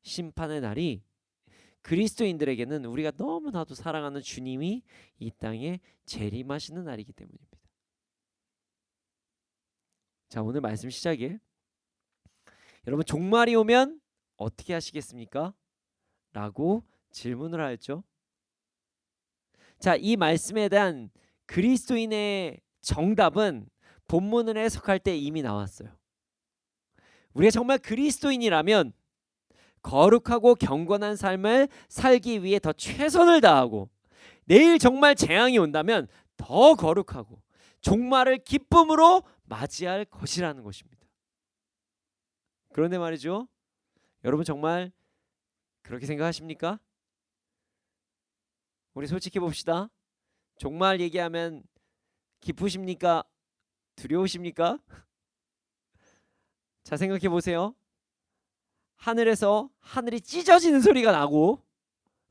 심판의 날이 그리스도인들에게는 우리가 너무나도 사랑하는 주님이 이 땅에 재림하시는 날이기 때문입니다. 자, 오늘 말씀 시작에 여러분, 종말이 오면 어떻게 하시겠습니까? 라고 질문을 하였죠. 자, 이 말씀에 대한 그리스도인의 정답은 본문을 해석할 때 이미 나왔어요. 우리가 정말 그리스도인이라면 거룩하고 경건한 삶을 살기 위해 더 최선을 다하고, 내일 정말 재앙이 온다면 더 거룩하고 종말을 기쁨으로 맞이할 것이라는 것입니다. 그런데 말이죠, 여러분 정말 그렇게 생각하십니까? 우리 솔직히 봅시다. 종말 얘기하면 기쁘십니까? 두려우십니까? 자, 생각해 보세요. 하늘에서 하늘이 찢어지는 소리가 나고,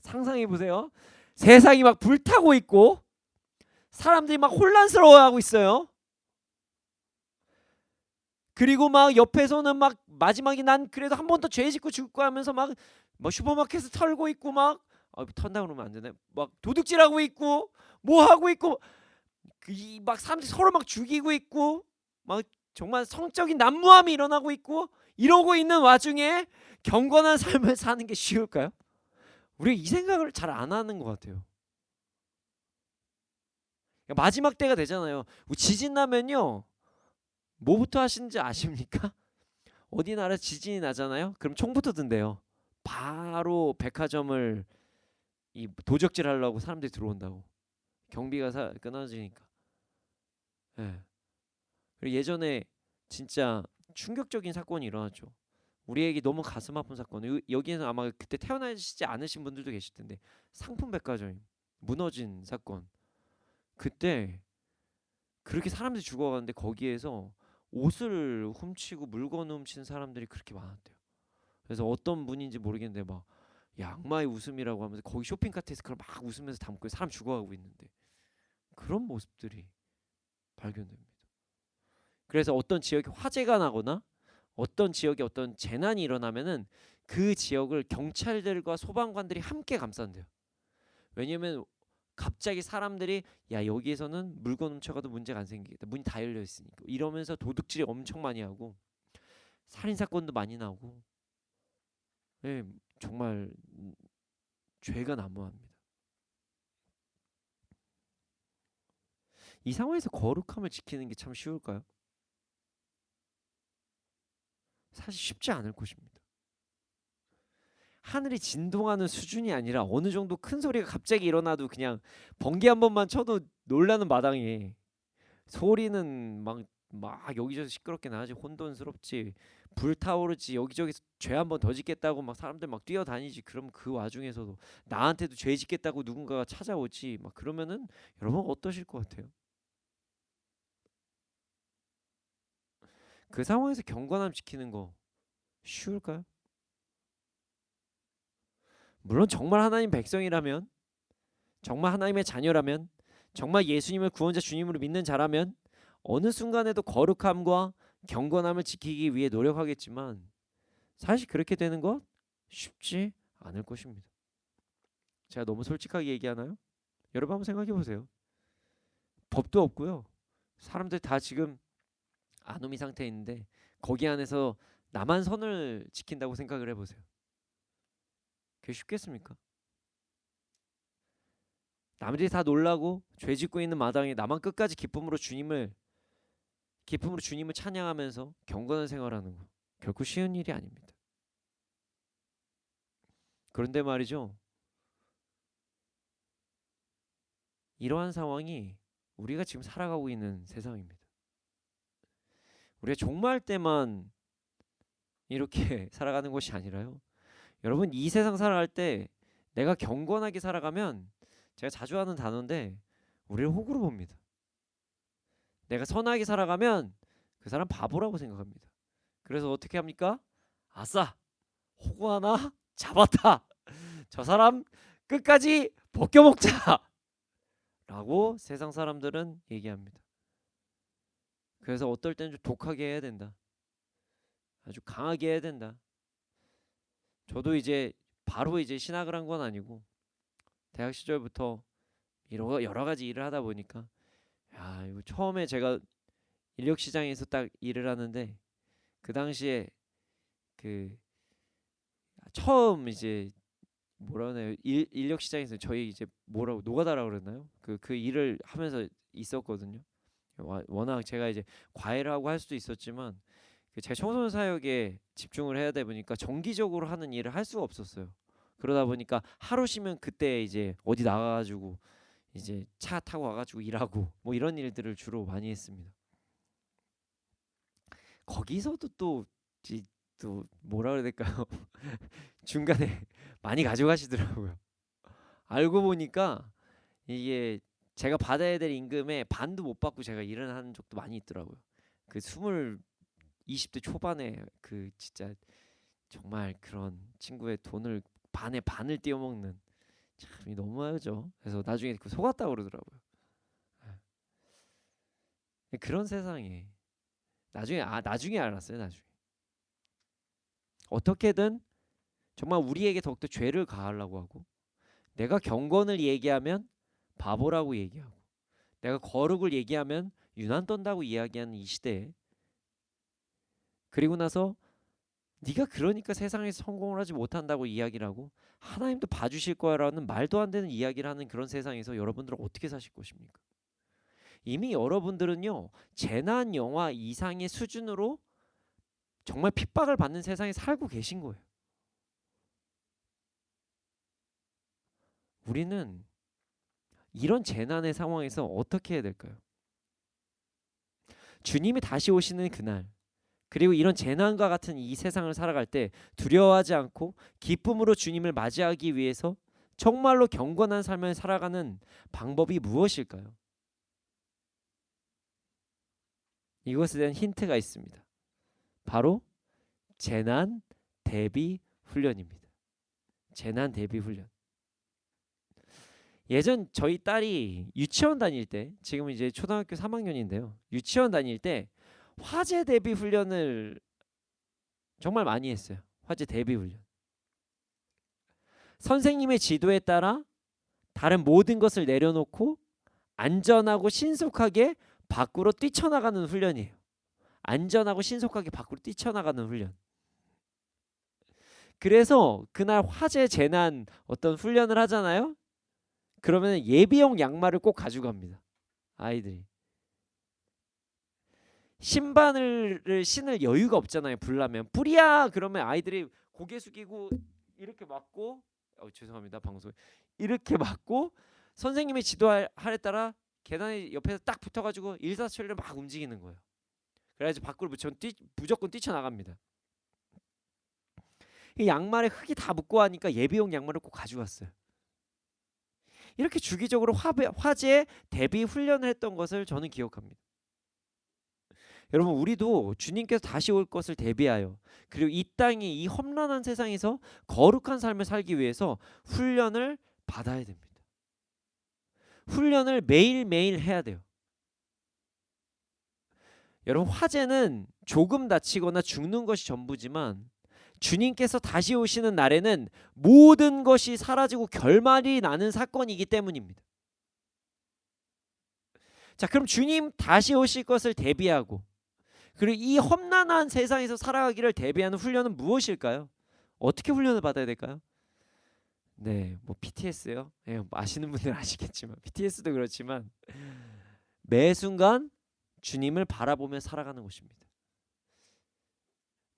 상상해 보세요. 세상이 막 불타고 있고 사람들이 막 혼란스러워하고 있어요. 그리고 막 옆에서는 막 마지막에 난 그래도 한 번 더 죄 짓고 죽을 거야 하면서 막 슈퍼마켓에서 털고 있고, 막 턴다 그러면 안 되네. 막 도둑질하고 있고 뭐 하고 있고, 막 사람들이 서로 막 죽이고 있고, 막 정말 성적인 난무함이 일어나고 있고, 이러고 있는 와중에 경건한 삶을 사는 게 쉬울까요? 우리가 이 생각을 잘 안 하는 것 같아요. 마지막 때가 되잖아요. 지진 나면요, 뭐부터 하시는지 아십니까? 어디 나라 지진이 나잖아요. 그럼 총부터 든대요. 바로 백화점을 도적질 하려고 사람들이 들어온다고. 경비가 끊어지니까. 네. 그리고 예전에 진짜 충격적인 사건이 일어났죠. 우리에게 너무 가슴 아픈 사건. 여기에는 아마 그때 태어나시지 않으신 분들도 계실 텐데, 상품 백화점 무너진 사건. 그때 그렇게 사람들이 죽어가는데 거기에서 옷을 훔치고 물건 훔친 사람들이 그렇게 많았대요. 그래서 어떤 분인지 모르겠는데 막 악마의 웃음이라고 하면서 거기 쇼핑카트에서 그걸 막 웃으면서 담고 사람 죽어가고 있는데, 그런 모습들이 발견됩니다. 그래서 어떤 지역에 화재가 나거나 어떤 지역에 어떤 재난이 일어나면은 그 지역을 경찰들과 소방관들이 함께 감싼대요. 왜냐면 갑자기 사람들이 야 여기에서는 물건 훔쳐가도 문제가 안 생기겠다. 문이 다 열려 있으니까. 이러면서 도둑질이 엄청 많이 하고 살인 사건도 많이 나고 예, 정말 죄가 난무합니다. 이 상황에서 거룩함을 지키는 게 참 쉬울까요? 사실 쉽지 않을 것입니다. 하늘이 진동하는 수준이 아니라 어느 정도 큰 소리가 갑자기 일어나도 그냥 번개 한 번만 쳐도 놀라는 마당에 소리는 막 여기저기 시끄럽게 나지 혼돈스럽지 불타오르지 여기저기 죄 한 번 더 짓겠다고 막 사람들 막 뛰어다니지 그럼 그 와중에서도 나한테도 죄 짓겠다고 누군가가 찾아오지 막 그러면은 여러분 어떠실 것 같아요? 그 상황에서 경건함 지키는 거 쉬울까요? 물론 정말 하나님 백성이라면 정말 하나님의 자녀라면 정말 예수님을 구원자 주님으로 믿는 자라면 어느 순간에도 거룩함과 경건함을 지키기 위해 노력하겠지만 사실 그렇게 되는 것 쉽지 않을 것입니다. 제가 너무 솔직하게 얘기하나요? 여러분 한번 생각해 보세요. 법도 없고요. 사람들 다 지금 아노미 상태에 있는데 거기 안에서 나만 선을 지킨다고 생각을 해보세요. 그게 쉽겠습니까? 남들이 다 놀라고 죄 짓고 있는 마당에 나만 끝까지 기쁨으로 주님을 찬양하면서 경건한 생활하는 거 결코 쉬운 일이 아닙니다. 그런데 말이죠. 이러한 상황이 우리가 지금 살아가고 있는 세상입니다. 우리가 종말 때만 이렇게 살아가는 것이 아니라요. 여러분 이 세상 살아갈 때 내가 경건하게 살아가면 제가 자주 하는 단어인데 우리를 호구로 봅니다. 내가 선하게 살아가면 그 사람 바보라고 생각합니다. 그래서 어떻게 합니까? 아싸 호구 하나 잡았다. 저 사람 끝까지 벗겨먹자 라고 세상 사람들은 얘기합니다. 그래서 어떨 때는 좀 독하게 해야 된다. 아주 강하게 해야 된다. 저도 이제 바로 이제 신학을 한 건 아니고 대학 시절부터 여러 가지 일을 하다 보니까 야 이거 처음에 제가 인력 시장에서 딱 일을 하는데 그 당시에 그 처음 이제 뭐라 그러나요 인력 시장에서 저희 이제 뭐라고 노가다라고 그랬나요? 그 일을 하면서 있었거든요. 워낙 제가 이제 과외를 하고 할 수도 있었지만 제 청소년 사역에 집중을 해야 되다 보니까 정기적으로 하는 일을 할 수가 없었어요. 그러다 보니까 하루 쉬면 그때 이제 어디 나가가지고 이제 차 타고 와가지고 일하고 뭐 이런 일들을 주로 많이 했습니다. 거기서도 또 뭐라 그래야 될까요? 중간에 많이 가져가시더라고요. 알고 보니까 이게 제가 받아야 될 임금의 반도 못 받고 제가 일을 한 적도 많이 있더라고요. 그 20대 초반에 그 진짜 정말 그런 친구의 돈을 반을 띄어먹는 참 너무하죠. 그래서 나중에 그 속았다고 그러더라고요. 그런 세상에 나중에 알았어요. 나중에 어떻게든 정말 우리에게 더욱더 죄를 가하려고 하고 내가 경건을 얘기하면 바보라고 얘기하고 내가 거룩을 얘기하면 유난 떤다고 이야기하는 이 시대에 그리고 나서 네가 그러니까 세상에서 성공을 하지 못한다고 이야기를 하고 하나님도 봐주실 거야라는 말도 안 되는 이야기를 하는 그런 세상에서 여러분들은 어떻게 사실 것입니까? 이미 여러분들은요 재난 영화 이상의 수준으로 정말 핍박을 받는 세상에 살고 계신 거예요. 우리는 이런 재난의 상황에서 어떻게 해야 될까요? 주님이 다시 오시는 그날 그리고 이런 재난과 같은 이 세상을 살아갈 때 두려워하지 않고 기쁨으로 주님을 맞이하기 위해서 정말로 경건한 삶을 살아가는 방법이 무엇일까요? 이것에 대한 힌트가 있습니다. 바로 재난 대비 훈련입니다. 재난 대비 훈련. 예전 저희 딸이 유치원 다닐 때 지금 이제 초등학교 3학년인데요. 유치원 다닐 때 화재 대비 훈련을 정말 많이 했어요. 화재 대비 훈련. 선생님의 지도에 따라 다른 모든 것을 내려놓고 안전하고 신속하게 밖으로 뛰쳐나가는 훈련이에요. 안전하고 신속하게 밖으로 뛰쳐나가는 훈련. 그래서 그날 화재 재난 어떤 훈련을 하잖아요. 그러면 예비용 양말을 꼭 가져갑니다. 아이들이. 신발을 신을 여유가 없잖아요. 불나면 뿌리야 그러면 아이들이 고개 숙이고 이렇게 맞고 죄송합니다 방송 이렇게 맞고 선생님의 지도에 따라 계단에 옆에서 딱 붙어가지고 일사천리로 막 움직이는 거예요. 그래야지 밖으로 무조건 뛰쳐나갑니다. 이 양말에 흙이 다 묻고 하니까 예비용 양말을 꼭 가져갔어요. 이렇게 주기적으로 화재 대비 훈련을 했던 것을 저는 기억합니다. 여러분 우리도 주님께서 다시 올 것을 대비하여 그리고 이 땅이 이 험난한 세상에서 거룩한 삶을 살기 위해서 훈련을 받아야 됩니다. 훈련을 매일매일 해야 돼요. 여러분 화재는 조금 다치거나 죽는 것이 전부지만 주님께서 다시 오시는 날에는 모든 것이 사라지고 결말이 나는 사건이기 때문입니다. 자, 그럼 주님 다시 오실 것을 대비하고 그리고 이 험난한 세상에서 살아가기를 대비하는 훈련은 무엇일까요? 어떻게 훈련을 받아야 될까요? 네, 뭐 PTS요. 네, 아시는 분들 아시겠지만 PTS도 그렇지만 매 순간 주님을 바라보며 살아가는 것입니다.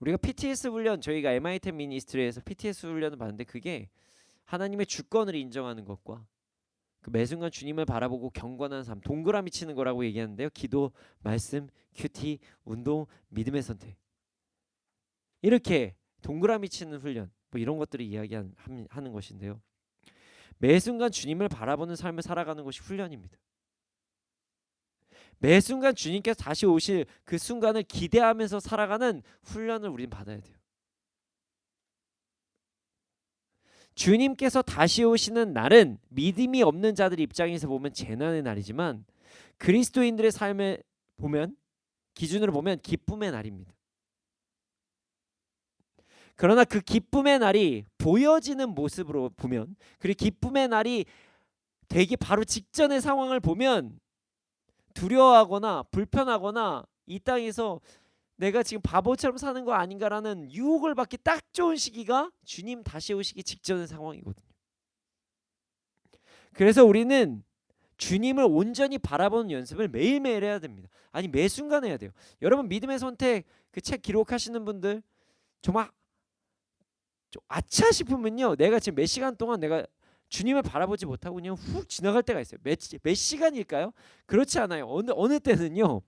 우리가 PTS 훈련 저희가 MIT 미니스트리에서 PTS 훈련을 받는데 그게 하나님의 주권을 인정하는 것과 그 매 순간 주님을 바라보고 경건한 삶 동그라미 치는 거라고 얘기하는데요. 기도, 말씀, 큐티, 운동, 믿음의 선택 이렇게 동그라미 치는 훈련 뭐 이런 것들을 이야기하는 것인데요. 매 순간 주님을 바라보는 삶을 살아가는 것이 훈련입니다. 매 순간 주님께서 다시 오실 그 순간을 기대하면서 살아가는 훈련을 우리는 받아야 돼요. 주님께서 다시 오시는 날은 믿음이 없는 자들 입장에서 보면 재난의 날이지만 그리스도인들의 삶에 보면 기준으로 보면 기쁨의 날입니다. 그러나 그 기쁨의 날이 보여지는 모습으로 보면 그리고 기쁨의 날이 되기 바로 직전의 상황을 보면 두려워하거나 불편하거나 이 땅에서 내가 지금 바보처럼 사는 거 아닌가라는 유혹을 받기 딱 좋은 시기가 주님 다시 오시기 직전의 상황이거든요. 그래서 우리는 주님을 온전히 바라보는 연습을 매일매일 해야 됩니다. 아니 매 순간 해야 돼요. 여러분 믿음의 선택 그 책 기록하시는 분들 정말 좀 아차 싶으면요. 내가 지금 몇 시간 동안 내가 주님을 바라보지 못하고 그냥 훅 지나갈 때가 있어요. 몇 시간일까요? 그렇지 않아요. 어느 때는요.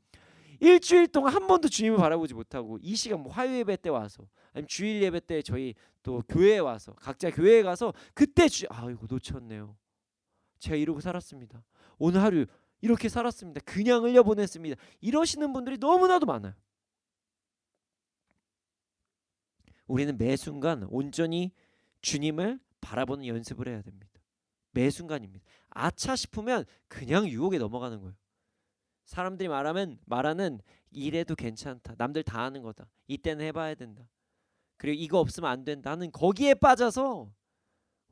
일주일 동안 한 번도 주님을 바라보지 못하고 이 시간 뭐 화요 예배 때 와서 아니면 주일 예배 때 저희 또 교회에 와서 각자 교회에 가서 그때 아이고 놓쳤네요. 제가 이러고 살았습니다. 오늘 하루 이렇게 살았습니다. 그냥 흘려보냈습니다. 이러시는 분들이 너무나도 많아요. 우리는 매 순간 온전히 주님을 바라보는 연습을 해야 됩니다. 매 순간입니다. 아차 싶으면 그냥 유혹에 넘어가는 거예요. 사람들이 말하는 이래도 괜찮다. 남들 다 하는 거다. 이때는 해봐야 된다. 그리고 이거 없으면 안 된다 하는 거기에 빠져서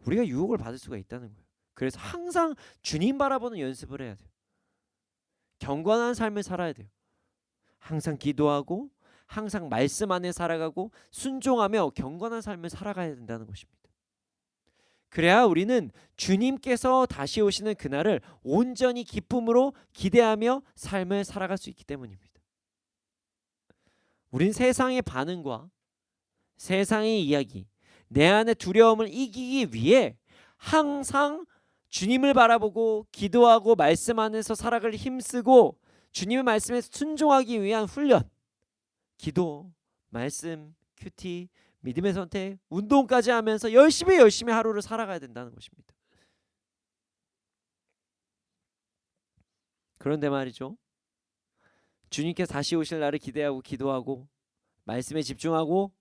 우리가 유혹을 받을 수가 있다는 거예요. 그래서 항상 주님 바라보는 연습을 해야 돼요. 경건한 삶을 살아야 돼요. 항상 기도하고 항상 말씀 안에 살아가고 순종하며 경건한 삶을 살아가야 된다는 것입니다. 그래야 우리는 주님께서 다시 오시는 그날을 온전히 기쁨으로 기대하며 삶을 살아갈 수 있기 때문입니다. 우린 세상의 반응과 세상의 이야기, 내 안의 두려움을 이기기 위해 항상 주님을 바라보고 기도하고 말씀 안에서 살아갈 힘쓰고 주님의 말씀에 순종하기 위한 훈련, 기도, 말씀, 큐티, 믿음의 선택, 운동까지 하면서 열심히 하루를 살아가야 된다는 것입니다. 그런데 말이죠. 주님께서 다시 오실 날을 기대하고 기도하고 말씀에 집중하고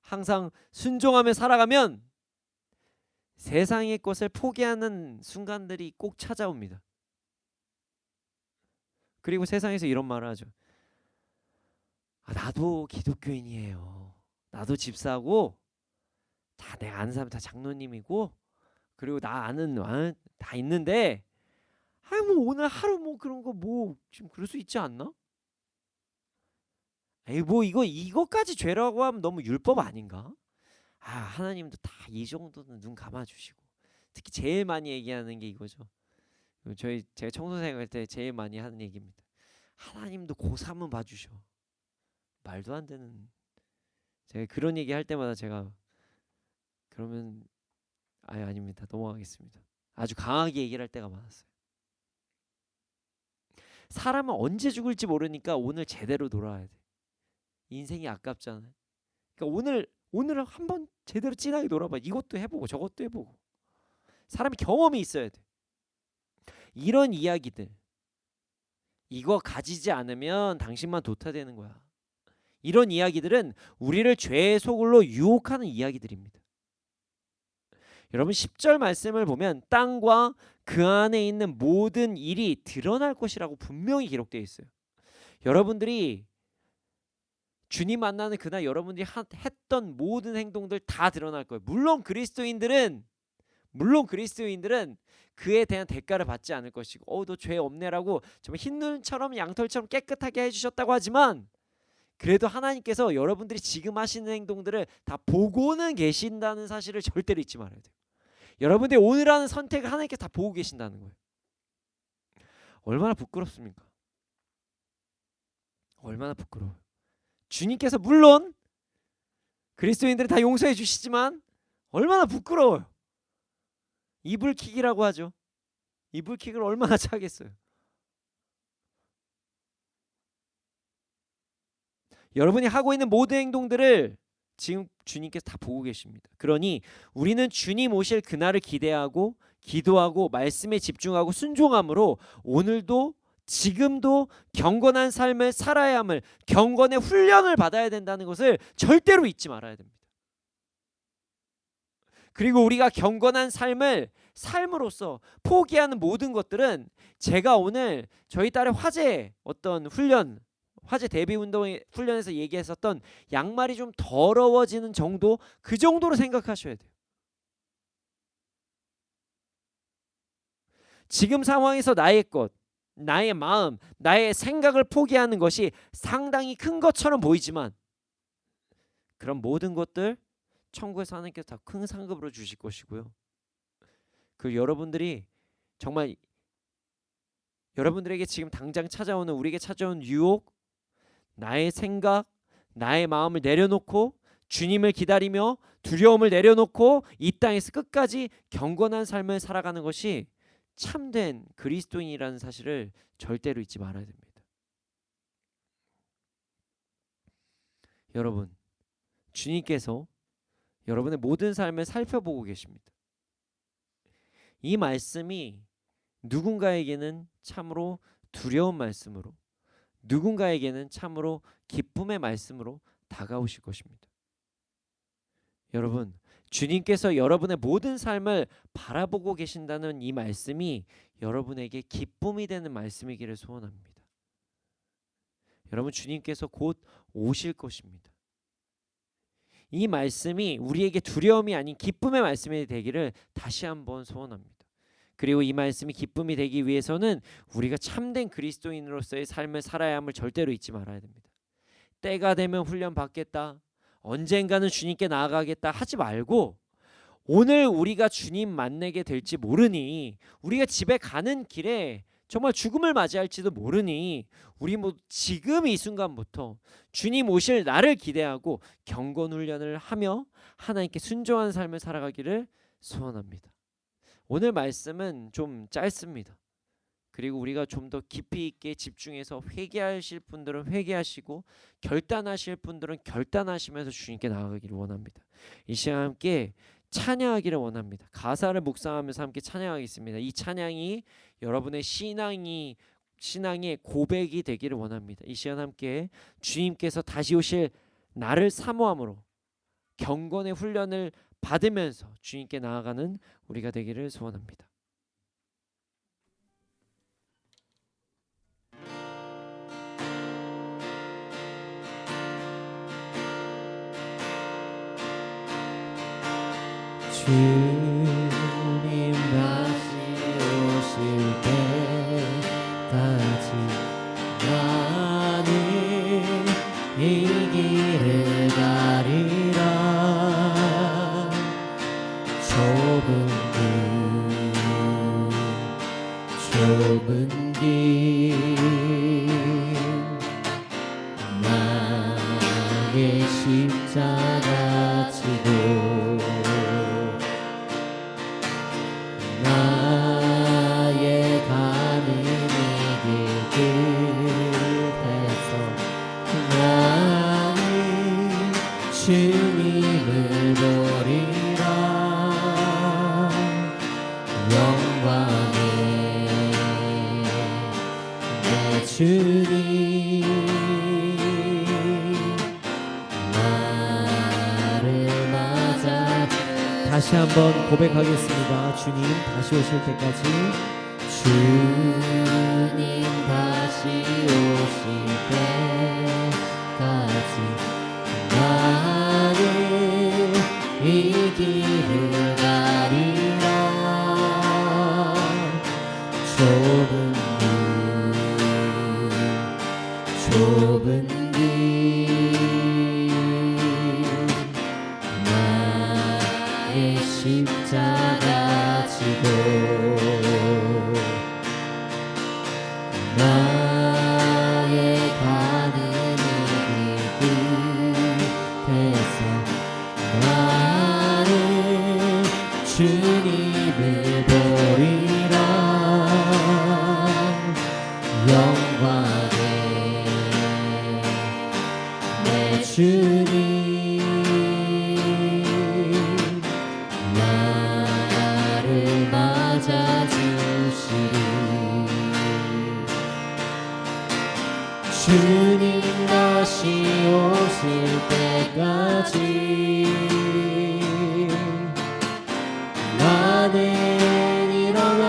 항상 순종하며 살아가면 세상의 것을 포기하는 순간들이 꼭 찾아옵니다. 그리고 세상에서 이런 말을 하죠. 나도 기독교인이에요. 나도 집사고 다 내가 아는 사람 다 장로님이고 그리고 나 아는 다 있는데 뭐 오늘 하루 뭐 그런 거 뭐 지금 그럴 수 있지 않나? 에이 뭐 이거까지 죄라고 하면 너무 율법 아닌가? 하나님도 다 이 정도는 눈 감아주시고 특히 제일 많이 얘기하는 게 이거죠. 제가 청소생 할 때 제일 많이 하는 얘기입니다. 하나님도 고3은 봐주셔. 말도 안 되는. 제가 그런 얘기 할 때마다 제가 그러면 아닙니다. 넘어가겠습니다. 아주 강하게 얘기를 할 때가 많았어요. 사람은 언제 죽을지 모르니까 오늘 제대로 놀아야 돼. 인생이 아깝잖아요. 그러니까 오늘 한번 제대로 진하게 놀아봐. 이것도 해보고 저것도 해보고. 사람이 경험이 있어야 돼. 이런 이야기들 이거 가지지 않으면 당신만 도태되는 거야. 이런 이야기들은 우리를 죄의 소굴로 유혹하는 이야기들입니다. 여러분 10절 말씀을 보면 땅과 그 안에 있는 모든 일이 드러날 것이라고 분명히 기록되어 있어요. 여러분들이 주님 만나는 그날 여러분들이 했던 모든 행동들 다 드러날 거예요. 물론 그리스도인들은 그에 대한 대가를 받지 않을 것이고 너 죄 없네라고 정말 흰눈처럼 양털처럼 깨끗하게 해주셨다고 하지만 그래도 하나님께서 여러분들이 지금 하시는 행동들을 다 보고는 계신다는 사실을 절대로 잊지 말아야 돼요. 여러분들이 오늘 하는 선택을 하나님께서 다 보고 계신다는 거예요. 얼마나 부끄럽습니까? 얼마나 부끄러워요. 주님께서 물론 그리스도인들을 다 용서해 주시지만 얼마나 부끄러워요. 이불킥이라고 하죠. 이불킥을 얼마나 차겠어요. 여러분이 하고 있는 모든 행동들을 지금 주님께서 다 보고 계십니다. 그러니 우리는 주님 오실 그날을 기대하고 기도하고 말씀에 집중하고 순종함으로 오늘도 지금도 경건한 삶을 살아야 함을 경건의 훈련을 받아야 된다는 것을 절대로 잊지 말아야 됩니다. 그리고 우리가 경건한 삶을 삶으로써 포기하는 모든 것들은 제가 오늘 저희 딸의 화재 어떤 훈련 화재 대비 운동 훈련에서 얘기했었던 양말이 좀 더러워지는 정도 그 정도로 생각하셔야 돼요. 지금 상황에서 나의 것, 나의 마음, 나의 생각을 포기하는 것이 상당히 큰 것처럼 보이지만 그런 모든 것들 천국에서 하나님께서 다 큰 상급으로 주실 것이고요. 그 여러분들이 정말 여러분들에게 지금 당장 찾아오는 우리에게 찾아온 유혹 나의 생각, 나의 마음을 내려놓고 주님을 기다리며 두려움을 내려놓고 이 땅에서 끝까지 경건한 삶을 살아가는 것이 참된 그리스도인이라는 사실을 절대로 잊지 말아야 됩니다. 여러분, 주님께서 여러분의 모든 삶을 살펴보고 계십니다. 이 말씀이 누군가에게는 참으로 두려운 말씀으로 누군가에게는 참으로 기쁨의 말씀으로 다가오실 것입니다. 여러분, 주님께서 여러분의 모든 삶을 바라보고 계신다는 이 말씀이 여러분에게 기쁨이 되는 말씀이기를 소원합니다. 여러분, 주님께서 곧 오실 것입니다. 이 말씀이 우리에게 두려움이 아닌 기쁨의 말씀이 되기를 다시 한번 소원합니다. 그리고 이 말씀이 기쁨이 되기 위해서는 우리가 참된 그리스도인으로서의 삶을 살아야 함을 절대로 잊지 말아야 됩니다. 때가 되면 훈련 받겠다. 언젠가는 주님께 나아가겠다 하지 말고 오늘 우리가 주님 만나게 될지 모르니 우리가 집에 가는 길에 정말 죽음을 맞이할지도 모르니 우리 모두 지금 이 순간부터 주님 오실 날을 기대하고 경건 훈련을 하며 하나님께 순종한 삶을 살아가기를 소원합니다. 오늘 말씀은 좀 짧습니다. 그리고 우리가 좀 더 깊이 있게 집중해서 회개하실 분들은 회개하시고 결단하실 분들은 결단하시면서 주님께 나아가기를 원합니다. 이 시간 함께 찬양하기를 원합니다. 가사를 묵상하면서 함께 찬양하겠습니다. 이 찬양이 여러분의 신앙의 고백이 되기를 원합니다. 이 시간 함께 주님께서 다시 오실 나를 사모함으로 경건의 훈련을 받으면서 주님께 나아가는 우리가 되기를 소원합니다. 주님 다시 오실 때까지 나는 이 길을 가리라. 좁은 길 나의 십자가 지고 나의 가는 이 길 끝에서 나는 주님을 보리라. 영광의 내 주님 나를 맞아. 다시 한번 고백하겠습니다. 주님 다시 오실 때까지, 주님 다시 오실 때까지 나는 이 길을 가리라. 좁은 길 나의 십자가 지고 나의 가는 이 길 끝에서 나는 주님을 보리라. 영광의 내 주님 나를 맞아주시리. 주님 다시 오실 때까지 나는 일어나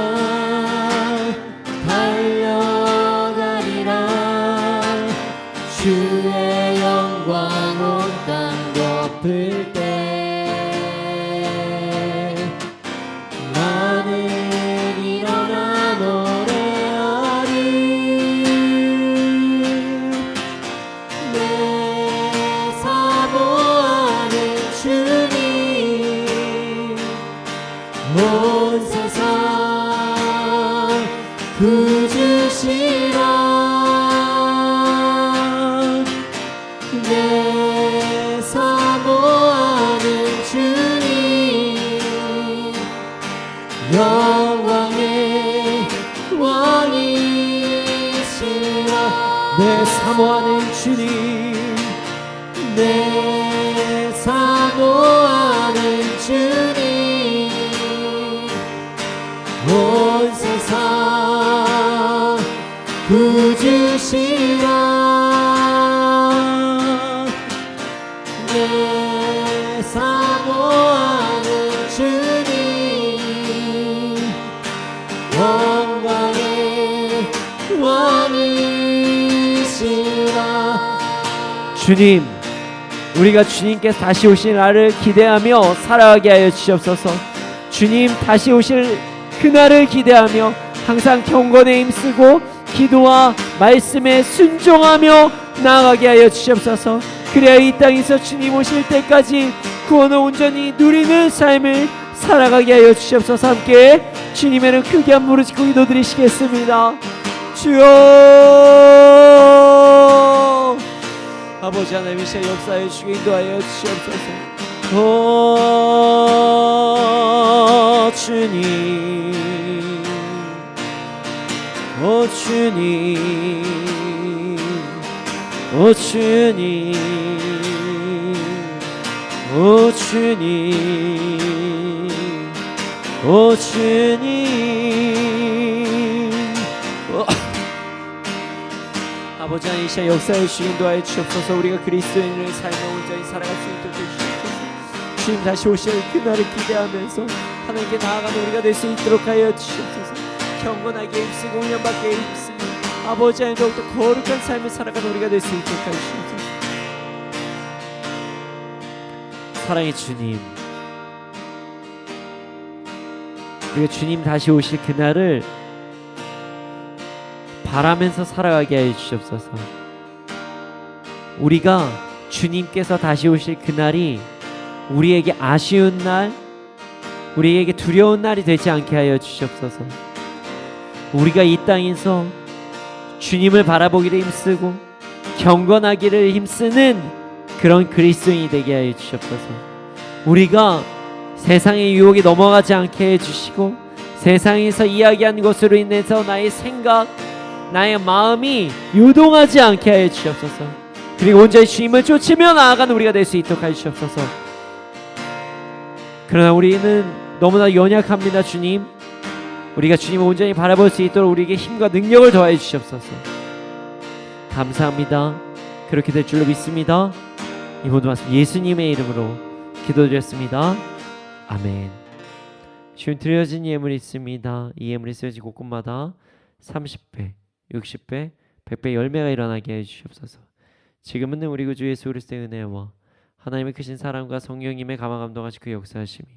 달려가리라. 주의 영광 온 땅 덮을 때 나는 일어나 노래하리. 내 사모하는 주님 온 세상 구주시라. 내 사모하는 주님 영광의 왕이시라. 내 사모하는 주님, 내 사모하는 주님 온 세상 구주시라. 내 사모하는 주님 영광의 왕이시라. 주님, 우리가 주님께서 다시 오실 날을 기대하며 살아가게 하여 주시옵소서. 주님 다시 오실 그날을 기대하며 항상 경건에 힘쓰고 기도와 말씀에 순종하며 나아가게 하여 주시옵소서. 그래야 이 땅에서 주님 오실 때까지 구원을 온전히 누리는 삶을 살아가게 하여 주시옵소서. 함께 주님의 이름 크게 한 무릎 짓고 기도드리시겠습니다. 주여, 아버지 하나님 이 시간 역사에 주게 인도하여 주시옵소서. 오 주님, 오 주님, 오 주님, 오 주님, 오 주님. 아버지 하나님 이 시간 역사에 주게 인도하여 주시옵소서. 우리가 그리스도인의 삶을 온전히 살아갈 수 있도록 해주시옵소서. 주님 다시 오실 그날을 기대하면서 하나님께 나아가는 우리가 될 수 있도록 하여 주시옵소서. 경건하게 힘쓰고 훈련받게 힘쓰며 아버지 하나님 더욱더 거룩한 삶을 살아가는 우리가 될 수 있도록 하여 주시옵소서. 사랑의 주님, 우리가 주님 다시 오실 그날을 바라면서 살아가게 하여 주시옵소서. 우리가 주님께서 다시 오실 그날이 우리에게 아쉬운 날, 우리에게 두려운 날이 되지 않게 하여 주시옵소서. 우리가 이 땅에서 주님을 바라보기를 힘쓰고 경건하기를 힘쓰는 그런 그리스도인이 되게 하여 주시옵소서. 우리가 세상의 유혹에 넘어가지 않게 해주시고 세상에서 이야기한 것으로 인해서 나의 생각, 나의 마음이 요동하지 않게 하여 주시옵소서. 그리고 온전히 주님을 쫓으며 나아가는 우리가 될 수 있도록 하여 주시옵소서. 그러나 우리는 너무나 연약합니다. 주님, 우리가 주님을 온전히 바라볼 수 있도록 우리에게 힘과 능력을 더하여 주시옵소서. 감사합니다. 그렇게 될 줄로 믿습니다. 이 모든 말씀 예수님의 이름으로 기도드렸습니다. 아멘. 지금 드려진 예물이 있습니다. 이 예물이 쓰여진 곳곳마다 30배, 60배, 100배 열매가 일어나게 해주시옵소서. 지금은 우리 구주 예수 그리스도의 은혜와 하나님의 크신 사랑과 성령님의 감화 감동하신 그 역사하심이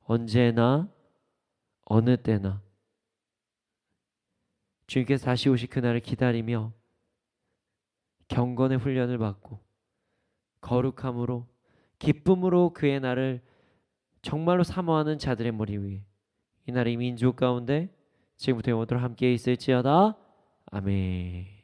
언제나 어느 때나 주님께서 다시 오실 그날을 기다리며 경건의 훈련을 받고 거룩함으로 기쁨으로 그의 날을 정말로 사모하는 자들의 머리 위에 이 날이 민족 가운데 지금부터 영원토록 함께 있을지어다. 아멘.